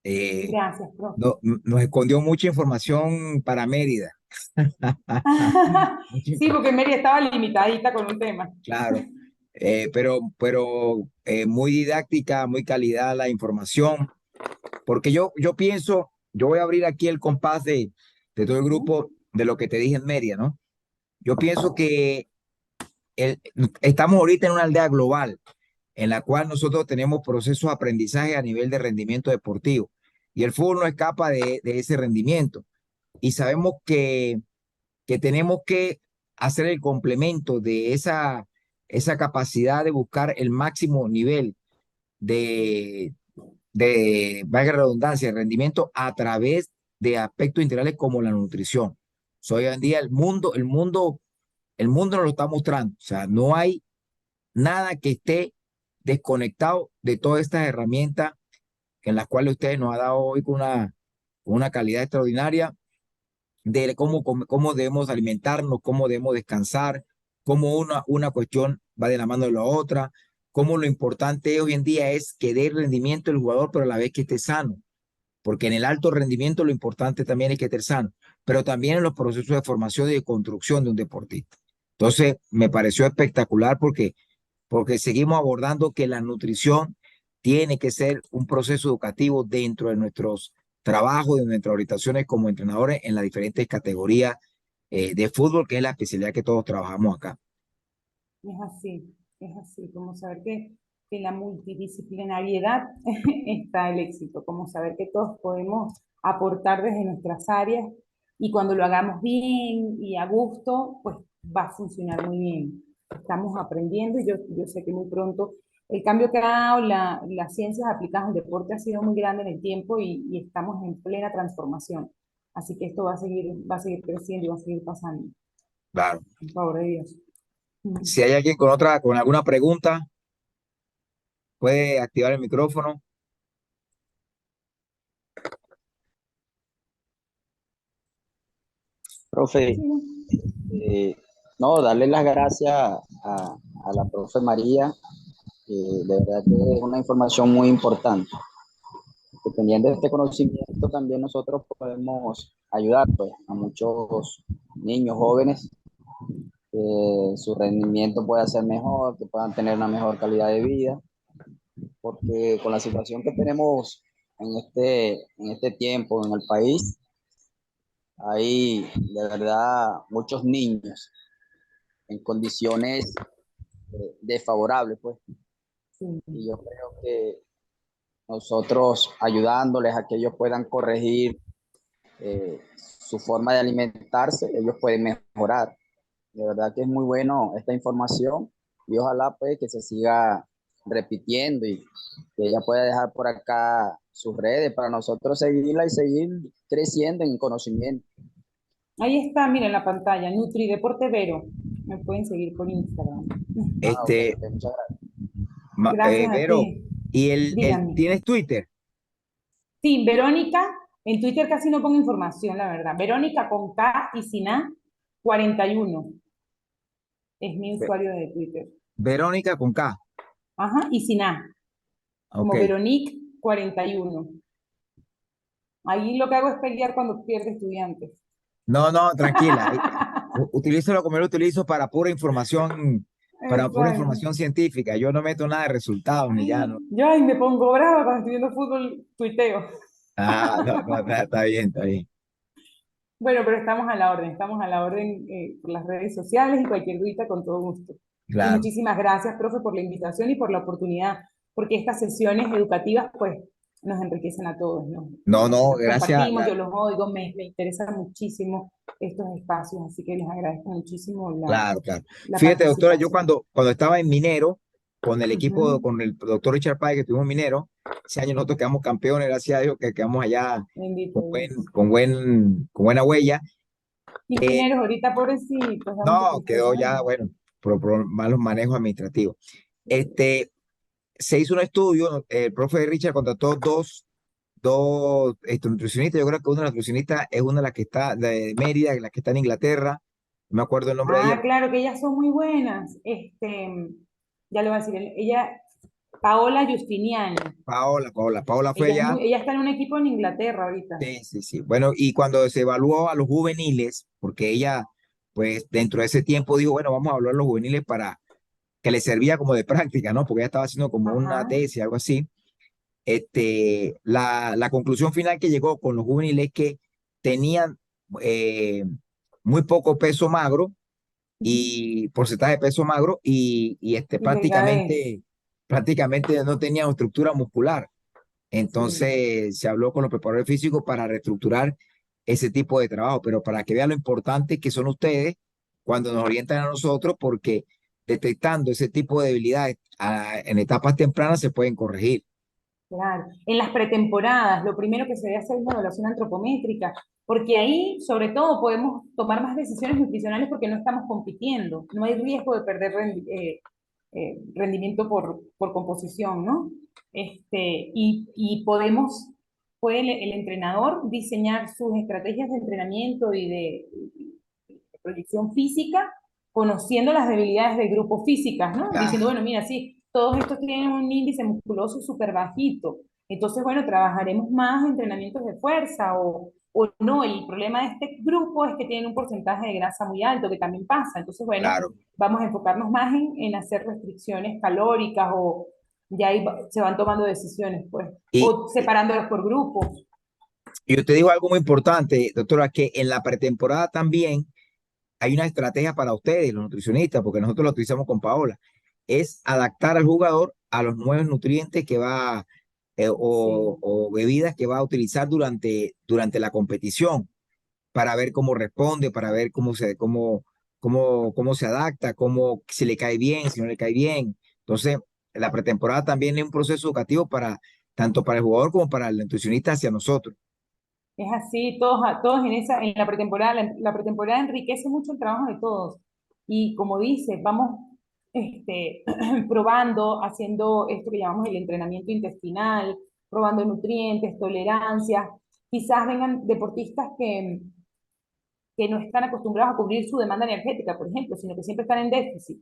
Speaker 2: Gracias, profe.
Speaker 1: Nos escondió mucha información para Mérida. Mucha
Speaker 2: Sí, porque Mary estaba limitadita con un tema.
Speaker 1: Claro, pero muy didáctica, muy calidad la información, porque yo pienso, yo voy a abrir aquí el compás de todo el grupo de lo que te dije en media, ¿no? Yo pienso que estamos ahorita en una aldea global en la cual nosotros tenemos procesos de aprendizaje a nivel de rendimiento deportivo y el fútbol no escapa de ese rendimiento y sabemos que tenemos que hacer el complemento de esa capacidad de buscar el máximo nivel de, valga la redundancia, de rendimiento a través de aspectos integrales como la nutrición. Hoy en día el mundo nos lo está mostrando. O sea, no hay nada que esté desconectado de todas estas herramientas en las cuales ustedes nos ha dado hoy con una calidad extraordinaria de cómo debemos alimentarnos, cómo debemos descansar, cómo una cuestión va de la mano de la otra, cómo lo importante hoy en día es que dé rendimiento el jugador, pero a la vez que esté sano, porque en el alto rendimiento lo importante también es que esté sano, pero también en los procesos de formación y de construcción de un deportista. Entonces, me pareció espectacular porque seguimos abordando que la nutrición tiene que ser un proceso educativo dentro de nuestros trabajos, de nuestras orientaciones como entrenadores en las diferentes categorías de fútbol, que es la especialidad que todos trabajamos acá.
Speaker 2: Es así, como saber que en la multidisciplinariedad está el éxito, como saber que todos podemos aportar desde nuestras áreas y cuando lo hagamos bien y a gusto, pues va a funcionar muy bien. Estamos aprendiendo y yo sé que muy pronto el cambio que ha dado las ciencias aplicadas al deporte ha sido muy grande en el tiempo y estamos en plena transformación. Así que esto va a seguir creciendo y va a seguir pasando.
Speaker 1: Claro.
Speaker 2: En favor de Dios.
Speaker 1: Si hay alguien con alguna pregunta, puede activar el micrófono.
Speaker 5: Profe, no, darle las gracias a la profe María, de verdad que es una información muy importante. Dependiendo de este conocimiento, también nosotros podemos ayudar pues, a muchos niños, jóvenes, que su rendimiento pueda ser mejor, que puedan tener una mejor calidad de vida, porque con la situación que tenemos en este tiempo en el país, hay de verdad muchos niños en condiciones desfavorables, pues.
Speaker 2: Sí.
Speaker 5: Y yo creo que nosotros ayudándoles a que ellos puedan corregir su forma de alimentarse, ellos pueden mejorar. De verdad que es muy bueno esta información y ojalá pues que se siga repitiendo y que ella pueda dejar por acá sus redes para nosotros seguirla y seguir creciendo en conocimiento.
Speaker 2: Ahí está, miren en la pantalla, Nutri Deporte Vero. Me pueden seguir por Instagram.
Speaker 1: Este,
Speaker 5: Ok, muchas gracias.
Speaker 2: Gracias a
Speaker 1: Vero,
Speaker 2: ti.
Speaker 1: ¿y
Speaker 2: Dígame.
Speaker 1: tienes Twitter?
Speaker 2: Sí, Verónica, en Twitter casi no pongo información, la verdad. Verónica con K y sin A, 41. Es mi
Speaker 1: Ve-
Speaker 2: usuario de Twitter.
Speaker 1: Verónica con K.
Speaker 2: Ajá, y sin A.
Speaker 1: Ok.
Speaker 2: Como Veronique 41. Ahí lo que hago es pelear cuando pierde estudiantes.
Speaker 1: No, tranquila. Utilízalo como yo lo utilizo para pura información para pura
Speaker 2: Exacto.
Speaker 1: información científica. Yo no meto nada de resultados ni ya, ¿no?
Speaker 2: Yo, ay, me pongo brava cuando estoy viendo fútbol, tuiteo.
Speaker 1: Ah, no, no, está bien, está bien.
Speaker 2: Bueno, pero estamos a la orden por las redes sociales y cualquier duda con todo gusto. Y
Speaker 1: Claro.
Speaker 2: muchísimas gracias, profe, por la invitación y por la oportunidad, porque estas sesiones educativas, pues, nos enriquecen a todos, ¿no?
Speaker 1: No, no,
Speaker 2: Las
Speaker 1: gracias.
Speaker 2: compartimos, yo los oigo, me interesan muchísimo estos espacios, así que les agradezco muchísimo
Speaker 1: Claro, claro.
Speaker 2: la
Speaker 1: Fíjate, doctora, yo
Speaker 2: participación.
Speaker 1: cuando estaba en Minero, con el equipo,
Speaker 2: Ujú.
Speaker 1: con el doctor Richard Páez que tuvimos en Minero, ese año nosotros quedamos campeones, gracias a Dios, que quedamos allá
Speaker 2: Bendito Dios.
Speaker 1: con buena huella.
Speaker 2: Y
Speaker 1: Eh,
Speaker 2: mineros, ahorita pobrecitos, da mucha
Speaker 1: no, quedó
Speaker 2: tristeza,
Speaker 1: ya,
Speaker 2: ¿no?
Speaker 1: bueno, por malos manejos administrativos. Este, se hizo un estudio, el profe Richard contrató dos nutricionistas. Yo creo que una de las nutricionistas es una de las que está de Mérida, la que está en Inglaterra. No me acuerdo el nombre de ella.
Speaker 2: Ah, claro, que ellas son muy buenas. Ya le voy a decir, ella, Paola Justiniani.
Speaker 1: Paola fue
Speaker 2: Ella es
Speaker 1: allá.
Speaker 2: muy, ella está en un equipo en Inglaterra ahorita.
Speaker 1: Sí, sí, sí. Bueno, y cuando se evaluó a los juveniles, porque ella, pues dentro de ese tiempo dijo, bueno, vamos a hablar a los juveniles para que les servía como de práctica, ¿no? Porque ella estaba haciendo como una
Speaker 2: Ajá.
Speaker 1: tesis, algo así. La conclusión final que llegó con los juveniles es que tenían eh, muy poco peso magro
Speaker 2: Ujú.
Speaker 1: y porcentaje de peso magro y
Speaker 2: Y delgadez.
Speaker 1: prácticamente no tenían estructura muscular.
Speaker 2: Sí,
Speaker 1: Entonces se habló con los preparadores físicos para reestructurar ese tipo de trabajo, pero para que vean lo importante que son ustedes cuando nos orientan a nosotros, porque detectando ese tipo de debilidades en etapas tempranas se pueden corregir.
Speaker 2: claro. En las pretemporadas, lo primero que se debe hacer es una evaluación antropométrica, porque ahí, sobre todo, podemos tomar más decisiones nutricionales porque no estamos compitiendo. No hay riesgo de perder rendimiento por composición, ¿no? Y puede el entrenador diseñar sus estrategias de entrenamiento y de proyección física, conociendo las debilidades del grupo físicas, ¿no? Diciendo,
Speaker 1: Ah,
Speaker 2: bueno, mira, sí, todos estos tienen un índice musculoso súper bajito, entonces, bueno, trabajaremos más entrenamientos de fuerza o no, el problema de este grupo es que tienen un porcentaje de grasa muy alto, que también pasa, entonces, bueno,
Speaker 1: claro.
Speaker 2: vamos a enfocarnos más en hacer restricciones calóricas o ya ahí se van tomando decisiones, pues,
Speaker 1: Y,
Speaker 2: o separándolos por grupos.
Speaker 1: y yo te digo algo muy importante, doctora, que en la pretemporada también hay una estrategia para ustedes, los nutricionistas, porque nosotros lo utilizamos con Paola, es adaptar al jugador a los nuevos nutrientes que va
Speaker 2: Sí,
Speaker 1: o bebidas que va a utilizar durante la competición para ver cómo responde, para ver cómo se adapta, si le cae bien, si no le cae bien. Entonces, la pretemporada también es un proceso educativo tanto para el jugador como para el nutricionista hacia nosotros.
Speaker 2: es así, todos en la pretemporada, la pretemporada enriquece mucho el trabajo de todos. Y como dice, vamos probando, haciendo esto que llamamos el entrenamiento intestinal, probando nutrientes, tolerancias. Quizás vengan deportistas que no están acostumbrados a cubrir su demanda energética, por ejemplo, sino que siempre están en déficit.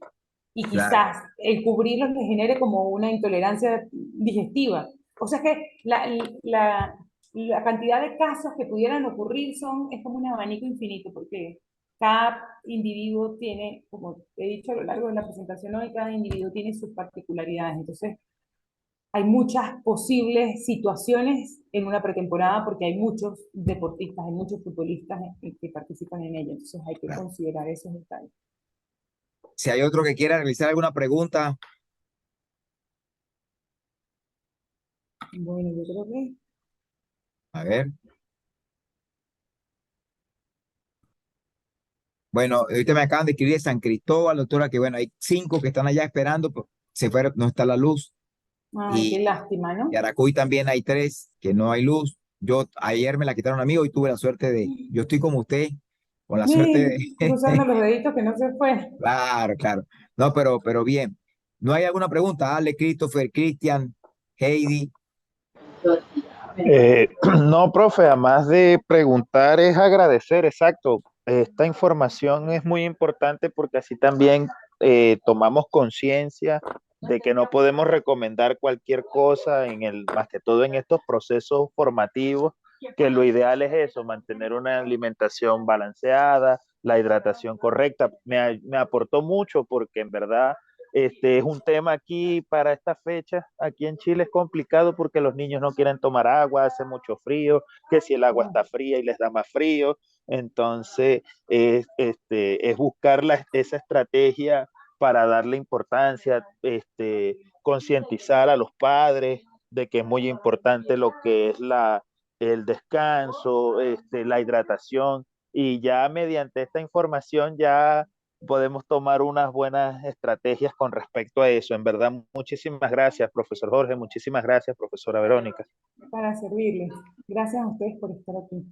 Speaker 2: Y
Speaker 1: Claro,
Speaker 2: quizás el cubrirlos les genere como una intolerancia digestiva. O sea que la cantidad de casos que pudieran ocurrir es como un abanico infinito, porque cada individuo tiene, como he dicho a lo largo de la presentación hoy, cada individuo tiene sus particularidades. Entonces, hay muchas posibles situaciones en una pretemporada porque hay muchos deportistas, hay muchos futbolistas que participan en ella, entonces hay que
Speaker 1: claro.
Speaker 2: considerar esos detalles.
Speaker 1: Si hay otro que quiera realizar alguna pregunta,
Speaker 2: Bueno, yo creo que
Speaker 1: a ver. Bueno, ahorita me acaban de escribir de San Cristóbal, doctora, que bueno, hay 5 que están allá esperando, pues, se fueron, no está la luz.
Speaker 2: ay, qué
Speaker 1: Y
Speaker 2: lástima,
Speaker 1: Yaracuy también hay 3 que no hay luz. Yo ayer me la quitaron a mí, hoy tuve la suerte yo estoy como usted, con la suerte de,
Speaker 2: cruzando los deditos que no se fue.
Speaker 1: claro, claro. No, pero bien. ¿No hay alguna pregunta? Ale, Christopher, Cristian, Heidi.
Speaker 4: No, profe, además de preguntar es agradecer, exacto. Esta información es muy importante porque así también tomamos conciencia de que no podemos recomendar cualquier cosa más que todo en estos procesos formativos, que lo ideal es eso, mantener una alimentación balanceada, la hidratación correcta. Me aportó mucho porque en verdad Es un tema aquí para esta fecha, aquí en Chile es complicado porque los niños no quieren tomar agua, hace mucho frío, que si el agua está fría y les da más frío, entonces es buscar esa estrategia para darle importancia, concientizar a los padres de que es muy importante lo que es el descanso, la hidratación, y ya mediante esta información ya podemos tomar unas buenas estrategias con respecto a eso. En verdad, muchísimas gracias, profesor Jorge, muchísimas gracias, profesora Verónica.
Speaker 2: Para servirles. Gracias a ustedes por estar aquí.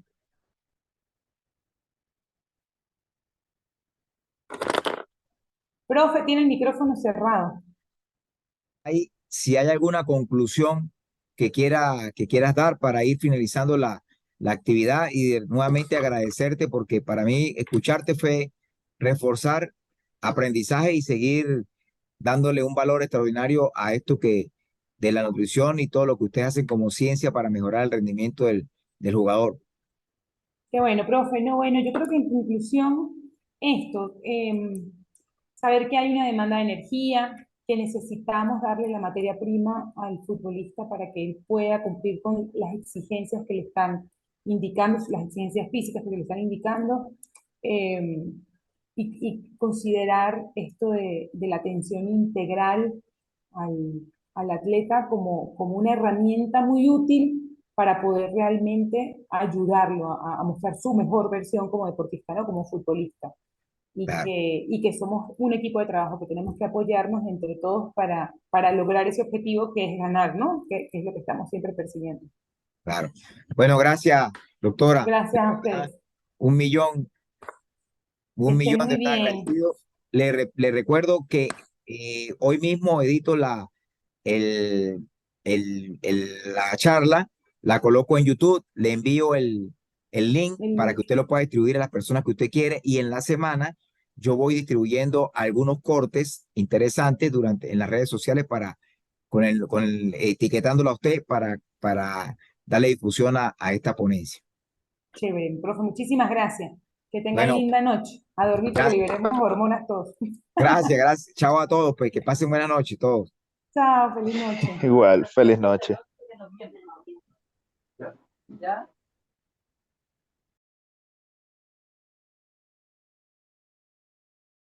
Speaker 2: Profe, tiene el micrófono cerrado.
Speaker 1: Si hay alguna conclusión que quieras dar para ir finalizando la actividad y nuevamente agradecerte porque para mí escucharte fue reforzar aprendizaje y seguir dándole un valor extraordinario a esto que de la nutrición y todo lo que ustedes hacen como ciencia para mejorar el rendimiento del jugador.
Speaker 2: Qué bueno, profe. No, bueno, yo creo que en conclusión, esto, saber que hay una demanda de energía, que necesitamos darle la materia prima al futbolista para que él pueda cumplir con las exigencias que le están indicando, las exigencias físicas que le están indicando, eh, y considerar esto de la atención integral al atleta como una herramienta muy útil para poder realmente ayudarlo a mostrar su mejor versión como deportista, ¿no? Como futbolista.
Speaker 1: Claro,
Speaker 2: Y que somos un equipo de trabajo, que tenemos que apoyarnos entre todos para lograr ese objetivo que es ganar, ¿no? Que es lo que estamos siempre persiguiendo.
Speaker 1: claro. Bueno, gracias, doctora.
Speaker 2: Gracias a ustedes.
Speaker 1: Un millón,
Speaker 2: Que
Speaker 1: un
Speaker 2: estén
Speaker 1: millón de
Speaker 2: muy
Speaker 1: estar
Speaker 2: bien.
Speaker 1: agradecido. Le recuerdo que hoy mismo edito el, la charla, la coloco en YouTube, le envío el link para que usted lo pueda distribuir a las personas que usted quiere y en la semana yo voy distribuyendo algunos cortes interesantes en las redes sociales etiquetándolo a usted para darle difusión a esta ponencia.
Speaker 2: Chévere, profe, muchísimas gracias. Que tengan
Speaker 1: Bueno,
Speaker 2: linda noche. A dormir para que
Speaker 1: gracias,
Speaker 2: liberemos hormonas todos.
Speaker 1: gracias. Chao a todos, pues que pasen buena noche todos.
Speaker 2: Chao, feliz noche.
Speaker 4: Igual, feliz noche.
Speaker 2: ¿Ya?